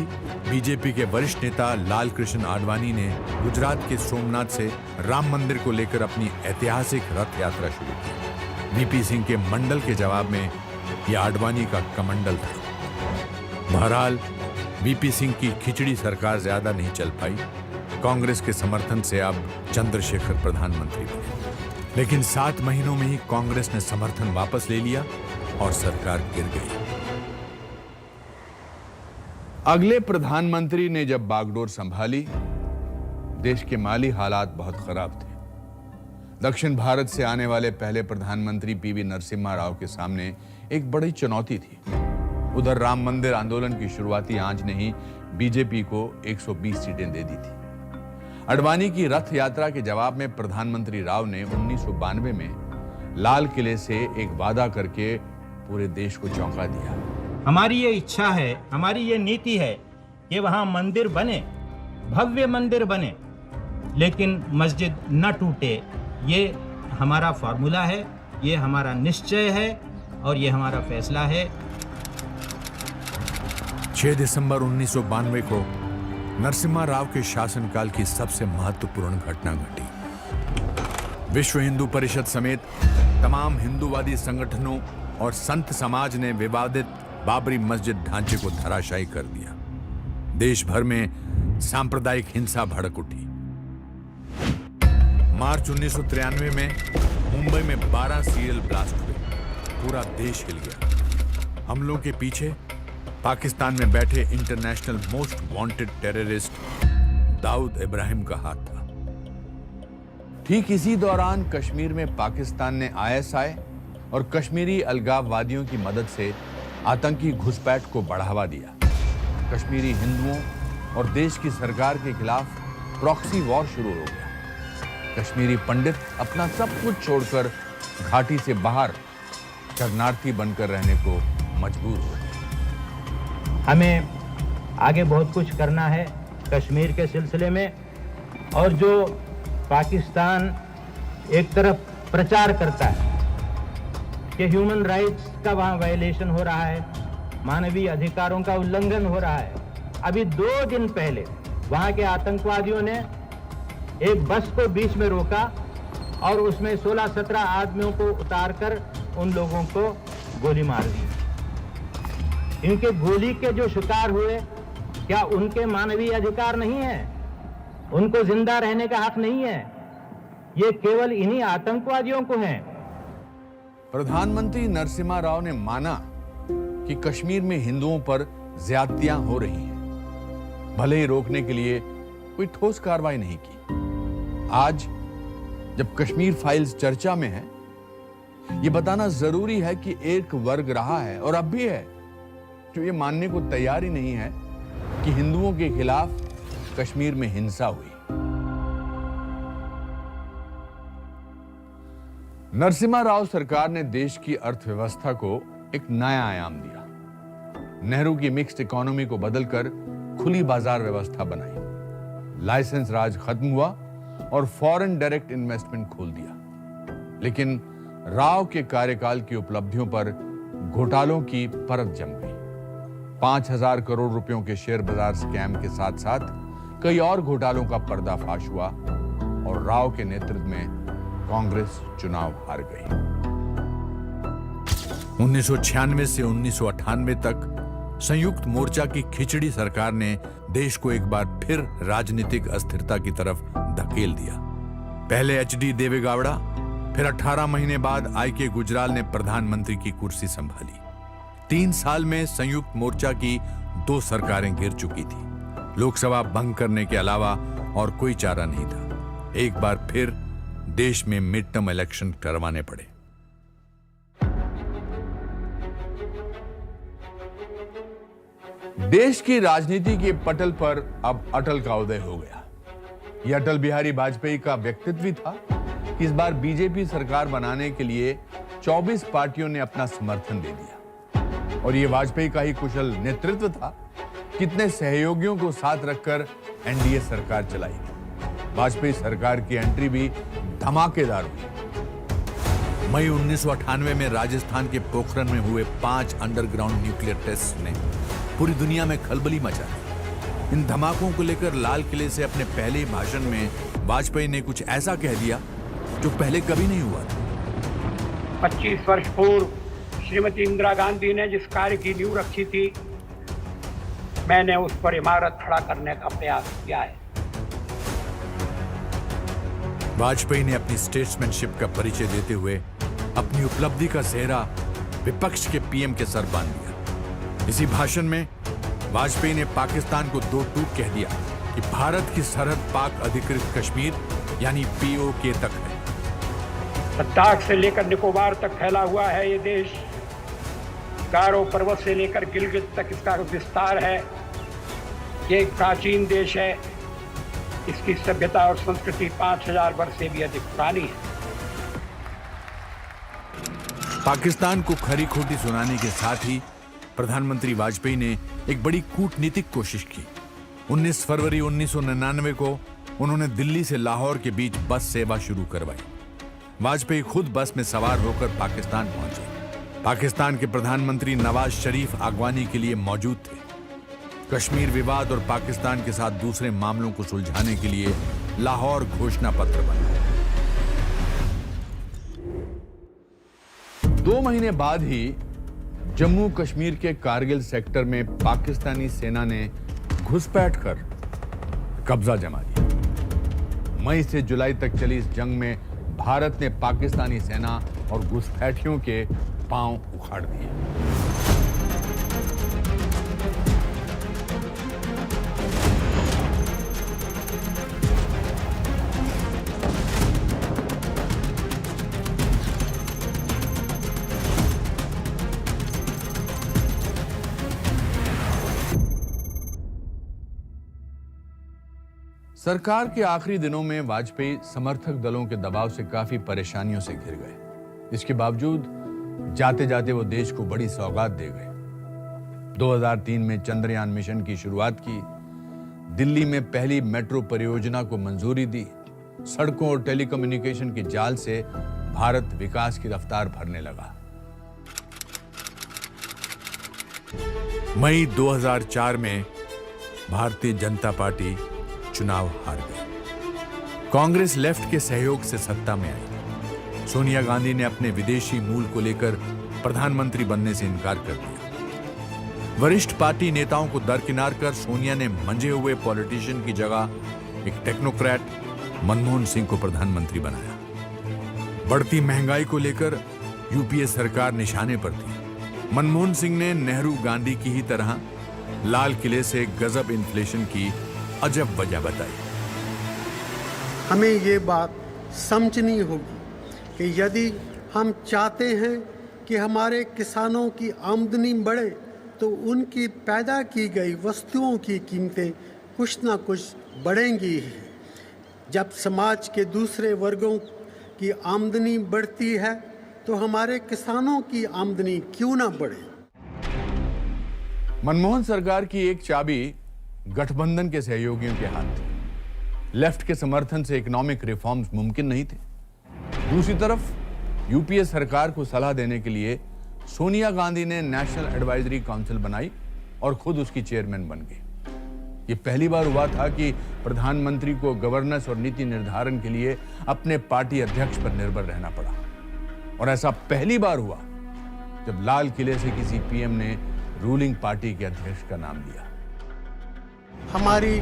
बीजेपी के वरिष्ठ नेता लाल कृष्ण आडवाणी ने गुजरात के सोमनाथ से राम मंदिर को लेकर अपनी ऐतिहासिक रथ यात्रा शुरू की। VP सिंह के मंडल के जवाब में यह आडवाणी का कमंडल था। बहरहाल VP सिंह की खिचड़ी सरकार ज्यादा नहीं चल पाई। कांग्रेस के समर्थन से अब चंद्रशेखर प्रधानमंत्री बने, लेकिन 7 महीनों में ही कांग्रेस ने समर्थन वापस ले लिया और सरकार गिर गई। अगले प्रधानमंत्री ने जब बागडोर संभाली, देश के माली हालात बहुत खराब थे। दक्षिण भारत से आने वाले पहले प्रधानमंत्री PV नरसिम्हा राव के सामने एक बड़ी चुनौती थी। उधर राम मंदिर आंदोलन की शुरुआती आंच ने ही बीजेपी को 120 सीटें दे दी थी। आडवाणी की रथ यात्रा के जवाब में प्रधानमंत्री राव ने 1992 में लाल किले से एक वादा करके पूरे देश को चौंका दिया। हमारी ये इच्छा है, हमारी ये नीति है कि वहां मंदिर बने, भव्य मंदिर बने, लेकिन मस्जिद न टूटे। ये हमारा फॉर्मूला है, ये हमारा निश्चय है और ये हमारा फैसला है। 6 दिसंबर 1992 को नरसिम्हा राव के शासनकाल की सबसे महत्वपूर्ण घटना घटी। विश्व हिंदू परिषद समेत तमाम हिंदूवादी संगठनों और संत समाज ने विवादित बाबरी मस्जिद ढांचे को धराशायी कर दिया। देश भर में सांप्रदायिक हिंसा भड़क उठी। मार्च 1993 में मुंबई में 12 सीरियल ब्लास्ट हुए। पूरा देश हिल गया। हमलों के पीछे पाकिस्तान में बैठे international most wanted terrorist Dawood Ibrahim का हाथ था। ठीक इसी दौरान कश्मीर में पाकिस्तान ने ISI और कश्मीरी अलगाववादियों की मदद से आतंकी घुसपैठ को बढ़ावा दिया। कश्मीरी हिंदुओं और देश की सरकार के खिलाफ प्रॉक्सी वॉर शुरू हो गया। कश्मीरी पंडित अपना सब कुछ छोड़कर घाटी से बाहर शरणार्थी बनकर रहने को मजबूर हो गए। हमें आगे बहुत कुछ करना है कश्मीर के सिलसिले में, और जो पाकिस्तान एक तरफ प्रचार करता है कि ह्यूमन राइट्स का वहाँ वायलेशन हो रहा है, मानवीय अधिकारों का उल्लंघन हो रहा है। अभी 2 दिन पहले वहाँ के आतंकवादियों ने एक बस को बीच में रोका और उसमें 16-17 आदमियों को उतारकर उन लोगों को गोली मार दी। इनके गोली के जो शिकार हुए, क्या उनके मानवीय अधिकार नहीं है? उनको जिंदा रहने का हक नहीं है? ये केवल इन्हीं आतंकवादियों को है। प्रधानमंत्री नरसिम्हा राव ने माना कि कश्मीर में हिंदुओं पर ज्यादतियां हो रही हैं, भले ही रोकने के लिए कोई ठोस कार्रवाई नहीं की। आज जब कश्मीर फाइल्स चर्चा में है, यह बताना जरूरी है कि एक वर्ग रहा है और अब भी है जो ये मानने को तैयार ही नहीं है कि हिंदुओं के खिलाफ कश्मीर में हिंसा हुई। नरसिम्हा राव सरकार ने देश की अर्थव्यवस्था को एक नया आयाम दिया। नेहरू की मिक्स्ड इकोनॉमी को बदलकर खुली बाजार व्यवस्था बनाई। लाइसेंस राज खत्म हुआ और फॉरेन डायरेक्ट इन्वेस्टमेंट खोल दिया। लेकिन राव के कार्यकाल की उपलब्धियों पर घोटालों की परत जम गई। 5,000 करोड़ रुपयों के शेयर बाजार स्कैम के साथ साथ कई और घोटालों का पर्दाफाश हुआ और राव के नेतृत्व में कांग्रेस चुनाव हार गई। 1996 से 1998 तक संयुक्त मोर्चा की खिचड़ी सरकार ने देश को एक बार फिर राजनीतिक अस्थिरता की तरफ धकेल दिया। पहले एचडी देवेगौड़ा, फिर 18 महीने बाद आईके गुजराल ने प्रधानमंत्री की कुर्सी संभाली। 3 साल में संयुक्त मोर्चा की 2 सरकारें गिर चुकी थी। लोकसभा भंग करने के अलावा और कोई चारा नहीं था। एक बार फिर देश में मिड टर्म इलेक्शन करवाने पड़े। देश की राजनीति के पटल पर अब अटल का उदय हो गया। यह अटल बिहारी वाजपेयी का व्यक्तित्व ही था। इस बार बीजेपी सरकार बनाने के लिए 24 पार्टियों ने अपना समर्थन दे दिया और यह वाजपेयी का ही कुशल नेतृत्व था। कितने सहयोगियों को साथ रखकर एनडीए सरकार चलाई। वाजपेयी सरकार की एंट्री भी धमाकेदार हुई। मई 1998 में राजस्थान के पोखरण में हुए 5 अंडरग्राउंड न्यूक्लियर टेस्ट ने पूरी दुनिया में खलबली मचा दी। इन धमाकों को लेकर लाल किले से अपने पहले ही भाषण में वाजपेयी ने कुछ ऐसा कह दिया जो पहले कभी नहीं हुआ था। 25 वर्ष पूर्व श्रीमती इंदिरा गांधी ने जिस कार्य की नींव रखी थी, मैंने उस पर इमारत खड़ा करने का प्रयास किया है। वाजपेयी ने अपनी स्टेट्समैनशिप का परिचय देते हुए अपनी उपलब्धि का सेहरा विपक्ष के पीएम के सर बांध दिया। इसी भाषण में वाजपेयी ने पाकिस्तान को 2 टूक कह दिया कि भारत की सरहद पाक अधिकृत कश्मीर यानी पीओके तक है। लद्दाख से लेकर निकोबार तक फैला हुआ है ये देश। गारो पर्वत से लेकर गिलगित तक इसका विस्तार है। ये एक प्राचीन देश है। इसकी सभ्यता और संस्कृति 5,000 वर्ष से भी अधिक पुरानी है। पाकिस्तान को खरी खोटी सुनाने के साथ ही प्रधानमंत्री वाजपेयी ने एक बड़ी कूटनीतिक कोशिश की। 19 फरवरी 1999 को उन्होंने दिल्ली से लाहौर के बीच बस सेवा शुरू करवाई। वाजपेयी खुद बस में सवार होकर पाकिस्तान पहुंचे। पाकिस्तान के प्रधानमंत्री नवाज शरीफ आगवानी के लिए मौजूद थे। कश्मीर विवाद और पाकिस्तान के साथ दूसरे मामलों को सुलझाने के लिए लाहौर घोषणा पत्र बना। 2 महीने बाद ही जम्मू कश्मीर के कारगिल सेक्टर में पाकिस्तानी सेना ने घुसपैठ कर कब्जा जमा लिया। मई से जुलाई तक चली इस जंग में भारत ने पाकिस्तानी सेना और घुसपैठियों के पांव उखाड़ दिए। सरकार के आखिरी दिनों में वाजपेयी समर्थक दलों के दबाव से काफी परेशानियों से घिर गए। इसके बावजूद जाते जाते वो देश को बड़ी सौगात दे गए। 2003 में चंद्रयान मिशन की शुरुआत की। दिल्ली में पहली मेट्रो परियोजना को मंजूरी दी। सड़कों और टेलीकम्युनिकेशन के जाल से भारत विकास की रफ्तार भरने लगा। मई 2004 में भारतीय जनता पार्टी चुनाव हार गई। कांग्रेस लेफ्ट के सहयोग से सत्ता में आई। सोनिया गांधी ने अपने विदेशी मूल को लेकर प्रधानमंत्री बनने से इनकार कर दिया। वरिष्ठ पार्टी नेताओं को दरकिनार कर सोनिया ने मंझे हुए पॉलिटिशियन की जगह एक टेक्नोक्रेट मनमोहन सिंह को प्रधानमंत्री बनाया। बढ़ती महंगाई को लेकर यूपीए सरकार निशाने पर थी। मनमोहन सिंह ने नेहरू गांधी की ही तरह लाल किले से गजब इन्फ्लेशन की अजब वजह बताई। हमें ये बात समझनी होगी कि यदि हम चाहते हैं कि हमारे किसानों की आमदनी बढ़े तो उनकी पैदा की गई वस्तुओं की कीमतें कुछ ना कुछ बढ़ेंगी ही। जब समाज के दूसरे वर्गों की आमदनी बढ़ती है तो हमारे किसानों की आमदनी क्यों ना बढ़े। मनमोहन सरकार की एक चाबी गठबंधन के सहयोगियों के हाथ थी। लेफ्ट के समर्थन से इकोनॉमिक रिफॉर्म्स मुमकिन नहीं थे। दूसरी तरफ यूपीए सरकार को सलाह देने के लिए सोनिया गांधी ने नेशनल एडवाइजरी काउंसिल बनाई और खुद उसकी चेयरमैन बन गई। ये पहली बार हुआ था कि प्रधानमंत्री को गवर्नेंस और नीति निर्धारण के लिए अपने पार्टी अध्यक्ष पर निर्भर रहना पड़ा। और ऐसा पहली बार हुआ जब लाल किले से किसी पीएम ने रूलिंग पार्टी के अध्यक्ष का नाम लिया। हमारी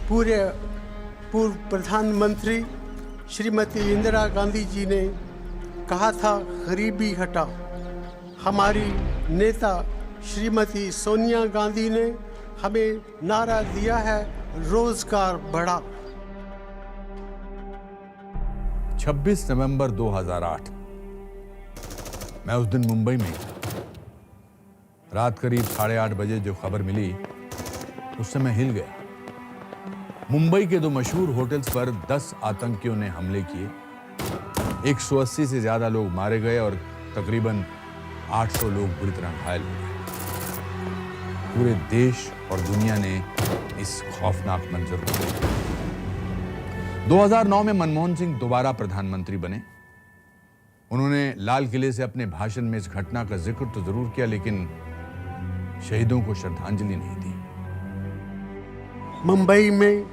पूर्व प्रधानमंत्री श्रीमती इंदिरा गांधी जी ने कहा था गरीबी हटाओ। हमारी नेता श्रीमती सोनिया गांधी ने हमें नारा दिया है रोजगार बढ़ाओ। 26 नवंबर 2008 मैं उस दिन मुंबई में था। रात करीब 8:30 बजे जो खबर मिली उस समय हिल गया। मुंबई के 2 मशहूर होटल्स पर 10 आतंकियों ने हमले किए। 180 से ज्यादा लोग मारे गए और तकरीबन 800 लोग बुरी तरह घायल हो गए। पूरे देश और दुनिया ने इस खौफनाक मंजर को देखा। 2009 में मनमोहन सिंह दोबारा प्रधानमंत्री बने। उन्होंने लाल किले से अपने भाषण में इस घटना का जिक्र तो जरूर किया, लेकिन शहीदों को श्रद्धांजलि नहीं दी। मुंबई में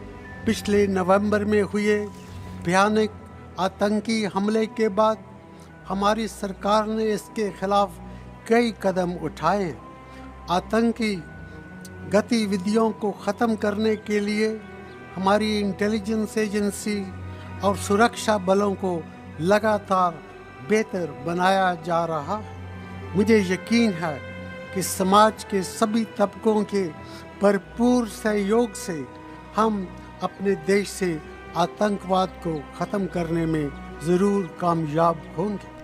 पिछले नवंबर में हुए भयानक आतंकी हमले के बाद हमारी सरकार ने इसके खिलाफ कई कदम उठाए। आतंकी गतिविधियों को ख़त्म करने के लिए हमारी इंटेलिजेंस एजेंसी और सुरक्षा बलों को लगातार बेहतर बनाया जा रहा है। मुझे यकीन है कि समाज के सभी तबकों के भरपूर सहयोग से हम अपने देश से आतंकवाद को ख़त्म करने में ज़रूर कामयाब होंगे।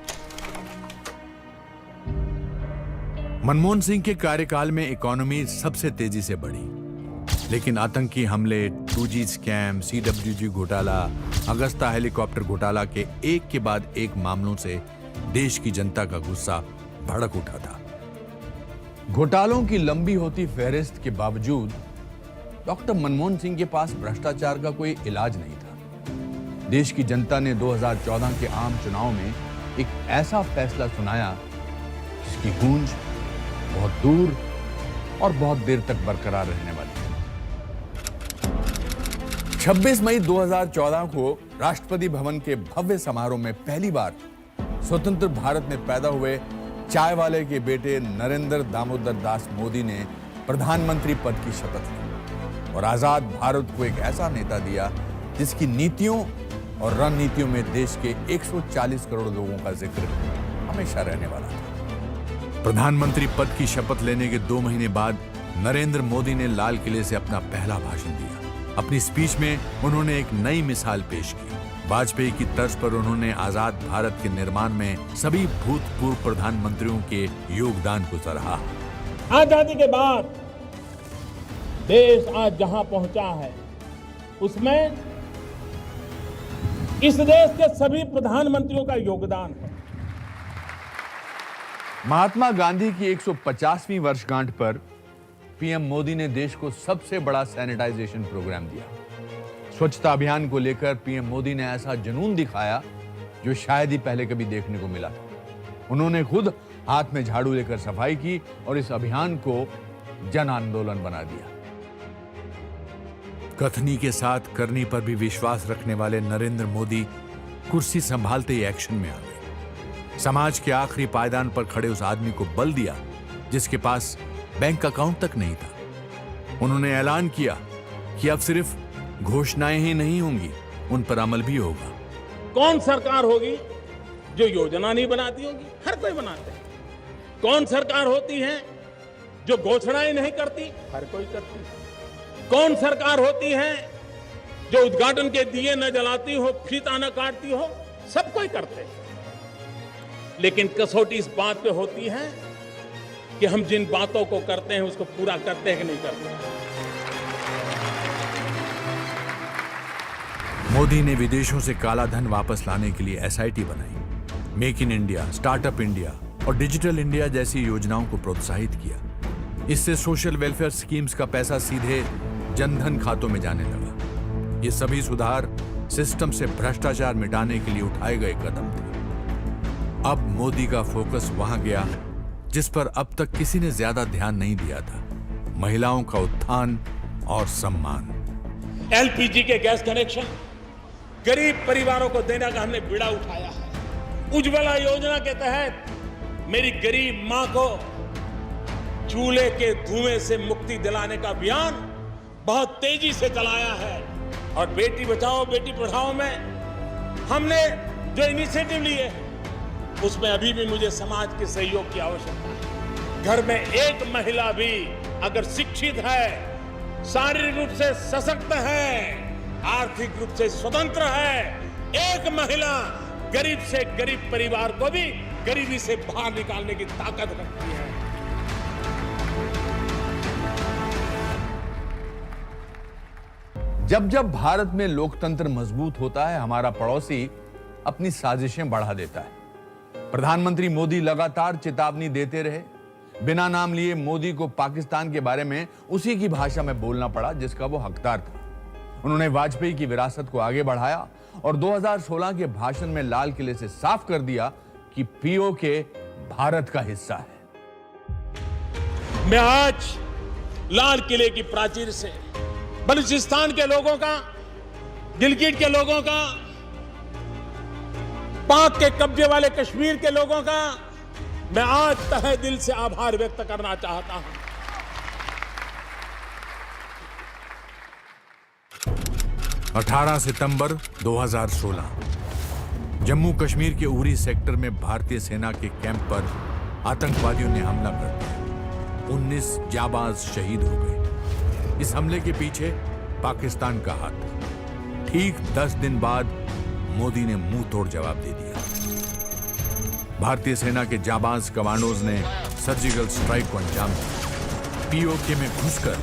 मनमोहन सिंह के कार्यकाल में इकोनॉमी सबसे तेजी से बढ़ी, लेकिन आतंकी हमले, 2G स्कैम, CWG घोटाला, अगस्ता हेलीकॉप्टर घोटाला के एक के बाद एक मामलों से देश की जनता का गुस्सा भड़क उठा था। घोटालों की लंबी होती फहरिस्त के बावजूद डॉक्टर मनमोहन सिंह के पास भ्रष्टाचार का कोई इलाज नहीं था। देश की जनता ने 2014 के आम चुनाव में एक ऐसा फैसला सुनाया जिसकी गूंज बहुत दूर और बहुत देर तक बरकरार रहने वाली है। 26 मई 2014 को राष्ट्रपति भवन के भव्य समारोह में पहली बार स्वतंत्र भारत में पैदा हुए चाय वाले के बेटे नरेंद्र दामोदर दास मोदी ने प्रधानमंत्री पद की शपथ ली और आजाद भारत को एक ऐसा नेता दिया जिसकी नीतियों और रणनीतियों में देश के 140 करोड़ लोगों का जिक्र हमेशा रहने वाला था। प्रधानमंत्री पद की शपथ लेने के 2 महीने बाद नरेंद्र मोदी ने लाल किले से अपना पहला भाषण दिया। अपनी स्पीच में उन्होंने एक नई मिसाल पेश की। वाजपेयी की तर्ज पर उन्होंने आजाद भारत के निर्माण में सभी भूतपूर्व प्रधानमंत्रियों के योगदान को सराहा। आजादी के बाद देश आज जहां पहुंचा है उसमें इस देश के सभी प्रधानमंत्रियों का योगदान है। महात्मा गांधी की 150वीं वर्षगांठ पर पीएम मोदी ने देश को सबसे बड़ा सैनिटाइजेशन प्रोग्राम दिया। स्वच्छता अभियान को लेकर पीएम मोदी ने ऐसा जुनून दिखाया जो शायद ही पहले कभी देखने को मिला था। उन्होंने खुद हाथ में झाड़ू लेकर सफाई की और इस अभियान को जन आंदोलन बना दिया। कथनी के साथ करनी पर भी विश्वास रखने वाले नरेंद्र मोदी कुर्सी संभालते ही एक्शन में आ गए। समाज के आखिरी पायदान पर खड़े उस आदमी को बल दिया जिसके पास बैंक अकाउंट तक नहीं था। उन्होंने ऐलान किया कि अब सिर्फ घोषणाएं ही नहीं होंगी, उन पर अमल भी होगा। कौन सरकार होगी जो योजना नहीं बनाती होगी? हर कोई बनाते हैं। कौन सरकार होती है जो घोषणाएं नहीं करती? हर कोई करती है। कौन सरकार होती है जो उद्घाटन के दिए न जलाती हो, फीता न काटती हो, सब कोई करते हैं। लेकिन कसौटी इस बात पे होती है कि हम जिन बातों को करते हैं उसको पूरा करते हैं कि नहीं करते। मोदी ने विदेशों से काला धन वापस लाने के लिए एसआईटी बनाई, make in India, startup India और डिजिटल इंडिया जैसी योजनाओं को प्रोत्साहित किया। इससे सोशल वेलफेयर स्कीम्स का पैसा सीधे जनधन खातों में जाने लगा। ये सभी सुधार सिस्टम से भ्रष्टाचार मिटाने के लिए उठाए गए कदम थे। अब मोदी का फोकस वहां गया जिस पर अब तक किसी ने ज्यादा ध्यान नहीं दिया था, महिलाओं का उत्थान और सम्मान। एलपीजी के गैस कनेक्शन गरीब परिवारों को देने का हमने बीड़ा उठाया है। उज्ज्वला योजना के तहत मेरी गरीब मां को चूल्हे के धुएं से मुक्ति दिलाने का अभियान बहुत तेजी से चलाया है। और बेटी बचाओ बेटी पढ़ाओ में हमने जो इनिशिएटिव लिए उसमें अभी भी मुझे समाज के सहयोग की आवश्यकता है। घर में एक महिला भी अगर शिक्षित है, शारीरिक रूप से सशक्त है, आर्थिक रूप से स्वतंत्र है, एक महिला गरीब से गरीब परिवार को भी गरीबी से बाहर निकालने की ताकत रखती है। जब जब भारत में लोकतंत्र मजबूत होता है, हमारा पड़ोसी अपनी साजिशें बढ़ा देता है। प्रधानमंत्री मोदी लगातार चेतावनी देते रहे। बिना नाम लिए मोदी को पाकिस्तान के बारे में उसी की भाषा में बोलना पड़ा जिसका वो हकदार था। उन्होंने वाजपेयी की विरासत को आगे बढ़ाया और 2016 के भाषण में लाल किले से साफ कर दिया कि पीओके भारत का हिस्सा है। मैं आज लाल किले की प्राचीर से बलूचिस्तान के लोगों का, गिलगिट के लोगों का, पाक के कब्जे वाले कश्मीर के लोगों का मैं आज तहे दिल से आभार व्यक्त करना चाहता हूं। 18 सितंबर 2016 जम्मू कश्मीर के उरी सेक्टर में भारतीय सेना के कैंप पर आतंकवादियों ने हमला कर दिया। 19 जाबाज शहीद हो गए। इस हमले के पीछे पाकिस्तान का हाथ था। ठीक 10 दिन बाद मोदी ने मुंह तोड़ जवाब दे दिया। भारतीय सेना के जाबाज कमांडोज ने सर्जिकल स्ट्राइक को अंजाम दिया। पीओके में घुसकर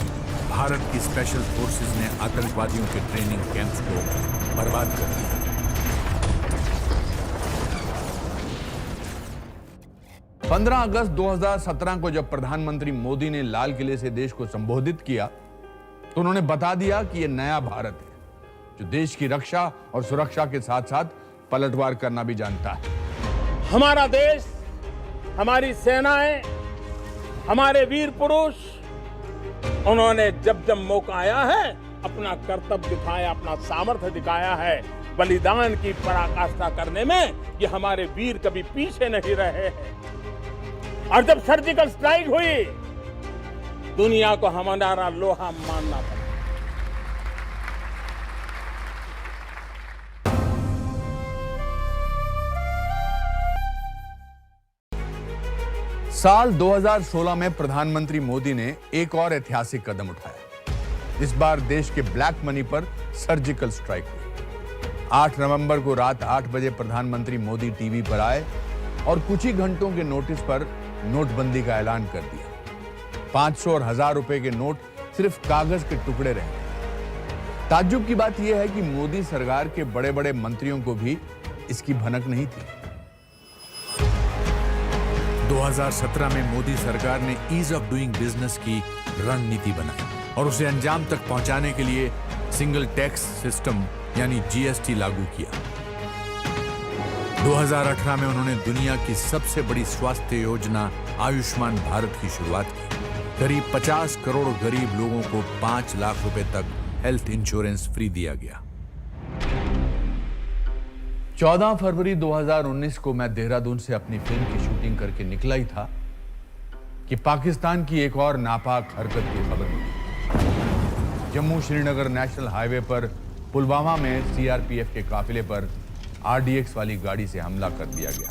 भारत की स्पेशल फोर्सेस ने आतंकवादियों के ट्रेनिंग कैंप्स को बर्बाद कर दिया। पंद्रह अगस्त 2017 को जब प्रधानमंत्री मोदी ने लाल किले से देश को संबोधित किया तो उन्होंने बता दिया कि यह नया भारत है जो देश की रक्षा और सुरक्षा के साथ साथ पलटवार करना भी जानता है। हमारा देश, हमारी सेनाएं, हमारे वीर पुरुष, उन्होंने जब जब मौका आया है अपना कर्तव्य दिखाया, अपना सामर्थ्य दिखाया है। बलिदान की पराकाष्ठा करने में ये हमारे वीर कभी पीछे नहीं रहे हैं। और जब सर्जिकल स्ट्राइक हुई, दुनिया को हमारा लोहा मानना पड़ा। साल 2016 में प्रधानमंत्री मोदी ने एक और ऐतिहासिक कदम उठाया। इस बार देश के ब्लैक मनी पर सर्जिकल स्ट्राइक हुई। 8 नवंबर को रात 8 बजे प्रधानमंत्री मोदी टीवी पर आए और कुछ ही घंटों के नोटिस पर नोटबंदी का ऐलान कर दिया। 500 और 1000 रुपए के नोट सिर्फ कागज के टुकड़े रहे। ताज्जुब की बात यह है कि मोदी सरकार के बड़े बड़े मंत्रियों को भी इसकी भनक नहीं थी। 2017 में मोदी सरकार ने ईज ऑफ डूइंग बिजनेस की रणनीति बनाई और उसे अंजाम तक पहुंचाने के लिए सिंगल टैक्स सिस्टम यानी जीएसटी लागू किया। 2018 में उन्होंने दुनिया की सबसे बड़ी स्वास्थ्य योजना आयुष्मान भारत की शुरुआत की। करीब 50 करोड़ गरीब लोगों को 5 लाख रुपए तक हेल्थ इंश्योरेंस फ्री दिया गया। 14 फरवरी 2019 को मैं देहरादून से अपनी फिल्म की शूटिंग करके निकला ही था कि पाकिस्तान की एक और नापाक हरकत की खबर मिली। जम्मू श्रीनगर नेशनल हाईवे पर पुलवामा में सीआरपीएफ के काफिले पर आरडीएक्स वाली गाड़ी से हमला कर दिया गया।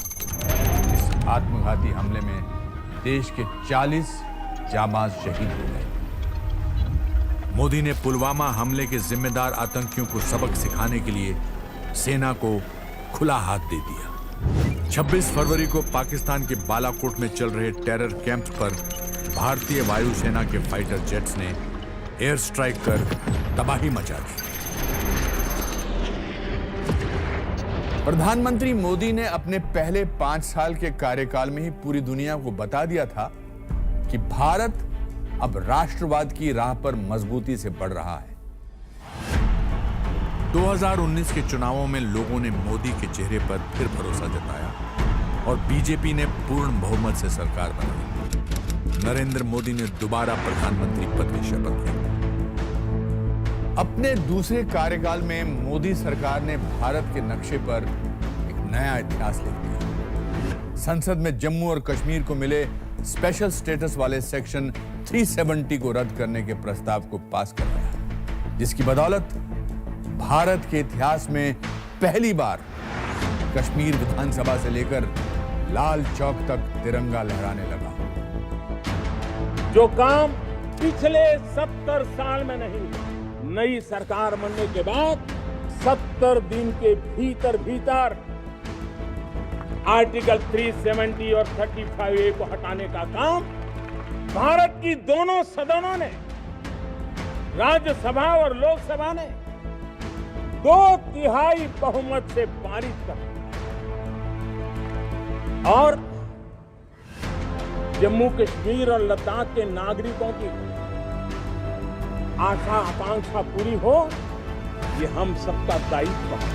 इस आत्मघाती हमले में देश के 40 जाबाज शहीद हो गए। मोदी ने पुलवामा हमले के जिम्मेदार आतंकियों को सबक सिखाने के लिए सेना को खुला हाथ दे दिया। 26 फरवरी को पाकिस्तान के बालाकोट में चल रहे टेरर कैंप पर भारतीय वायुसेना के फाइटर जेट्स ने एयर स्ट्राइक कर तबाही मचा दी। प्रधानमंत्री मोदी ने अपने पहले 5 साल के कार्यकाल में ही पूरी दुनिया को बता दिया था कि भारत अब राष्ट्रवाद की राह पर मजबूती से बढ़ रहा है। 2019 के चुनावों में लोगों ने मोदी के चेहरे पर फिर भरोसा जताया और बीजेपी ने पूर्ण बहुमत से सरकार बनाई। नरेंद्र मोदी ने दोबारा प्रधानमंत्री पद की शपथ ली। अपने दूसरे कार्यकाल में मोदी सरकार ने भारत के नक्शे पर एक नया इतिहास लिख दिया। संसद में जम्मू और कश्मीर को मिले स्पेशल स्टेटस वाले सेक्शन 370 को रद्द करने के प्रस्ताव को पास करवाया, जिसकी बदौलत भारत के इतिहास में पहली बार कश्मीर विधानसभा से लेकर लाल चौक तक तिरंगा लहराने लगा। जो काम पिछले 70 साल में नहीं, नई सरकार बनने के बाद 70 दिन के भीतर आर्टिकल 370 और 35A को हटाने का काम भारत की दोनों सदनों ने, राज्यसभा और लोकसभा ने 2/3 बहुमत से पारित कर दिया और जम्मू कश्मीर और लद्दाख के नागरिकों की आशा आकांक्षा पूरी हो, ये हम सबका दायित्व है।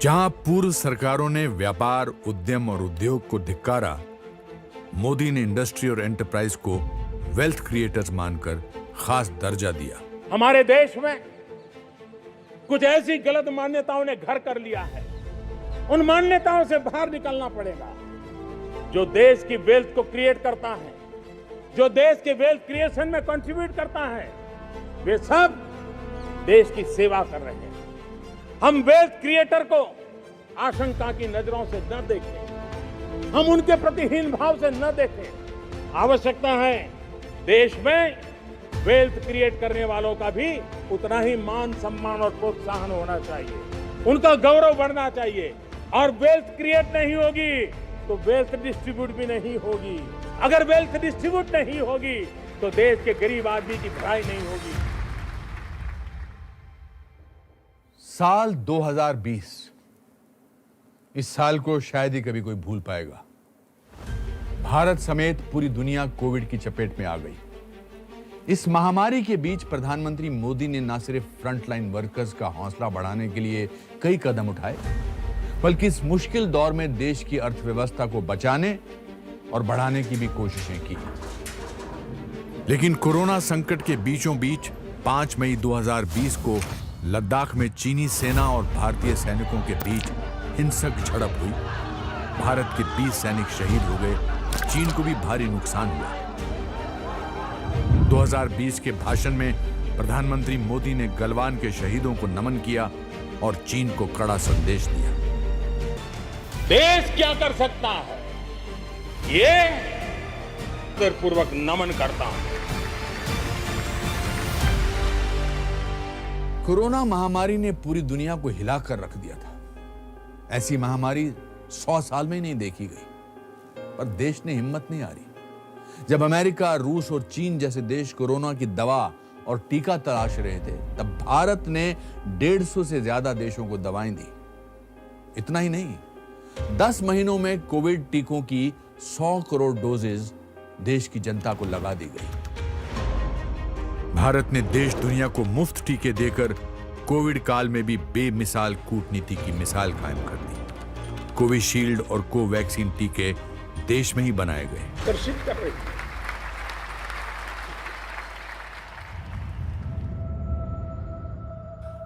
जहां पूर्व सरकारों ने व्यापार, उद्यम और उद्योग को धिक्कारा, मोदी ने इंडस्ट्री और एंटरप्राइज को वेल्थ क्रिएटर्स मानकर खास दर्जा दिया। हमारे देश में कुछ ऐसी गलत मान्यताओं ने घर कर लिया है। उन मान्यताओं से बाहर निकलना पड़ेगा। जो देश की वेल्थ को क्रिएट करता है, जो देश के वेल्थ क्रिएशन में कंट्रीब्यूट करता है, वे सब देश की सेवा कर रहे हैं। हम वेल्थ क्रिएटर को आशंका की नजरों से न देखें, हम उनके प्रति हीन भाव से न देखें। आवश्यकता है देश में वेल्थ क्रिएट करने वालों का भी उतना ही मान, सम्मान और प्रोत्साहन होना चाहिए, उनका गौरव बढ़ना चाहिए। और वेल्थ क्रिएट नहीं होगी तो वेल्थ डिस्ट्रीब्यूट भी नहीं होगी। अगर वेल्थ डिस्ट्रीब्यूट नहीं होगी तो देश के गरीब आदमी की भलाई नहीं होगी। साल 2020, इस साल को शायद ही कभी कोई भूल पाएगा। भारत समेत पूरी दुनिया कोविड की चपेट में आ गई। इस महामारी के बीच प्रधानमंत्री मोदी ने न सिर्फ फ्रंटलाइन वर्कर्स का हौसला बढ़ाने के लिए कई कदम उठाए, बल्कि इस मुश्किल दौर में देश की अर्थव्यवस्था को बचाने और बढ़ाने की भी कोशिशें की। लेकिन कोरोना संकट के बीचों बीच 5 मई 2020 को लद्दाख में चीनी सेना और भारतीय सैनिकों के बीच हिंसक झड़प हुई। भारत के 20 सैनिक शहीद हो गए, चीन को भी भारी नुकसान हुआ। 2020 के भाषण में प्रधानमंत्री मोदी ने गलवान के शहीदों को नमन किया और चीन को कड़ा संदेश दिया। देश क्या कर सकता है, ये पूर्वक नमन करता हूं। कोरोना महामारी ने पूरी दुनिया को हिलाकर रख दिया था। ऐसी महामारी 100 साल में ही नहीं देखी गई, पर देश ने हिम्मत नहीं हारी। जब अमेरिका, रूस और चीन जैसे देश कोरोना की दवा और टीका तलाश रहे थे, तब भारत ने 150 से ज्यादा देशों को दवाएं दी। इतना ही नहीं, 10 महीनों में कोविड टीकों की 100 करोड़ डोजेज देश की जनता को लगा दी गई। भारत ने देश दुनिया को मुफ्त टीके देकर कोविड काल में भी बेमिसाल कूटनीति की मिसाल कायम कर दी। कोविशील्ड और कोवैक्सीन टीके देश में ही बनाए गए। प्रसिद्ध कर रही है।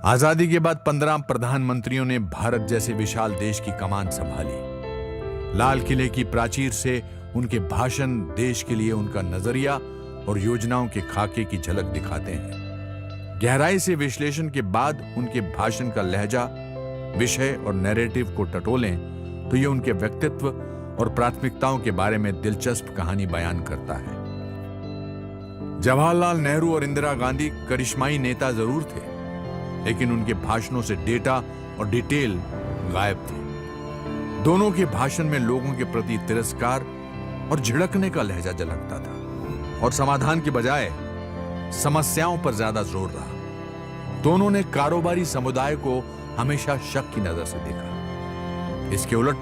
आजादी के बाद 15 प्रधानमंत्रियों ने भारत जैसे विशाल देश की कमान संभाली। लाल किले की प्राचीर से उनके भाषण देश के लिए उनका नजरिया और योजनाओं के खाके की झलक दिखाते हैं। गहराई से विश्लेषण के बाद उनके भाषण का लहजा, विषय और नैरेटिव को टटोलें तो ये उनके व्यक्तित्व और प्राथमिकताओं के बारे में दिलचस्प कहानी बयान करता है। जवाहरलाल नेहरू और इंदिरा गांधी करिश्माई नेता जरूर थे, लेकिन उनके भाषणों से डेटा और डिटेल गायब थे। दोनों के भाषण में लोगों के प्रति तिरस्कार और झिड़कने का लहजा झलकता था और समाधान के बजाय समस्याओं पर ज्यादा जोर रहा। दोनों ने कारोबारी समुदाय को हमेशा शक की नजर से देखा। इसके उलट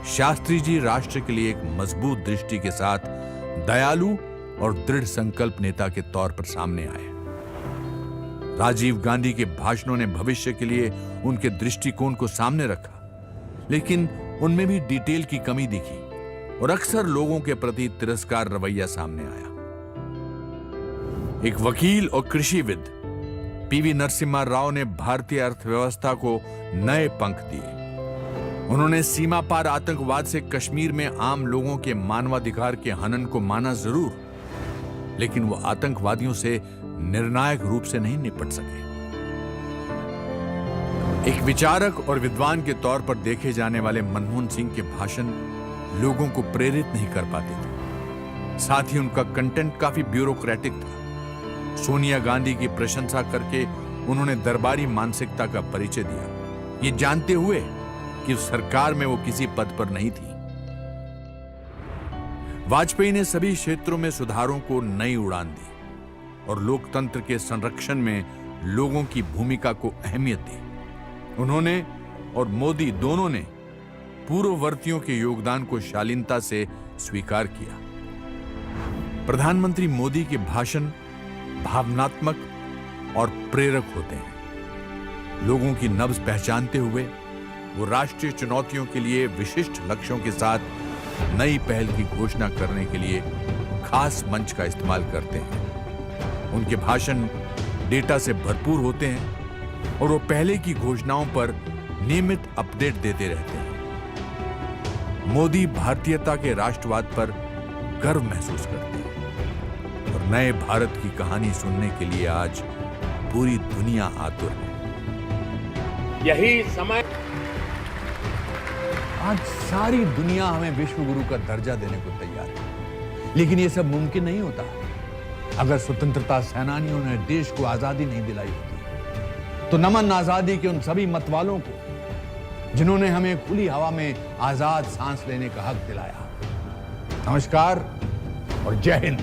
शास्त्री जी राष्ट्र के लिए एक मजबूत दृष्टि के साथ दयालु और दृढ़ संकल्प नेता के तौर पर सामने आए। राजीव गांधी के भाषणों ने भविष्य के लिए उनके दृष्टिकोण को सामने रखा, लेकिन उनमें भी डिटेल की कमी दिखी और अक्सर लोगों के प्रति तिरस्कार रवैया सामने आया। एक वकील और कृषिविद पीवी नरसिम्हा राव ने भारतीय अर्थव्यवस्था को नए पंख दिए। उन्होंने सीमा पार आतंकवाद से कश्मीर में आम लोगों के मानवाधिकार के हनन को माना जरूर, लेकिन वो आतंकवादियों से निर्णायक रूप से नहीं निपट सके। एक विचारक और विद्वान के तौर पर देखे जाने वाले मनमोहन सिंह के भाषण लोगों को प्रेरित नहीं कर पाते थे। साथ ही उनका कंटेंट काफी ब्यूरोक्रेटिक था। सोनिया गांधी की प्रशंसा करके उन्होंने दरबारी मानसिकता का परिचय दिया, ये जानते हुए कि उस सरकार में वो किसी पद पर नहीं थी। वाजपेयी ने सभी क्षेत्रों में सुधारों को नई उड़ान दी और लोकतंत्र के संरक्षण में लोगों की भूमिका को अहमियत दी। उन्होंने और मोदी दोनों ने पूर्ववर्तियों के योगदान को शालीनता से स्वीकार किया। प्रधानमंत्री मोदी के भाषण भावनात्मक और प्रेरक होते हैं। लोगों की नब्ज पहचानते हुए वो राष्ट्रीय चुनौतियों के लिए विशिष्ट लक्ष्यों के साथ नई पहल की घोषणा करने के लिए खास मंच का इस्तेमाल करते हैं। उनके भाषण डेटा से भरपूर होते हैं और वो पहले की घोषणाओं पर नियमित अपडेट देते रहते हैं। मोदी भारतीयता के राष्ट्रवाद पर गर्व महसूस करते हैं और नए भारत की कहानी सुनने के लिए आज पूरी दुनिया आतुर है। यही समय आज सारी दुनिया हमें विश्व गुरु का दर्जा देने को तैयार है, लेकिन यह सब मुमकिन नहीं होता अगर स्वतंत्रता सेनानियों ने देश को आजादी नहीं दिलाई होती। तो नमन आजादी के उन सभी मतवालों को जिन्होंने हमें खुली हवा में आजाद सांस लेने का हक दिलाया। नमस्कार और जय हिंद।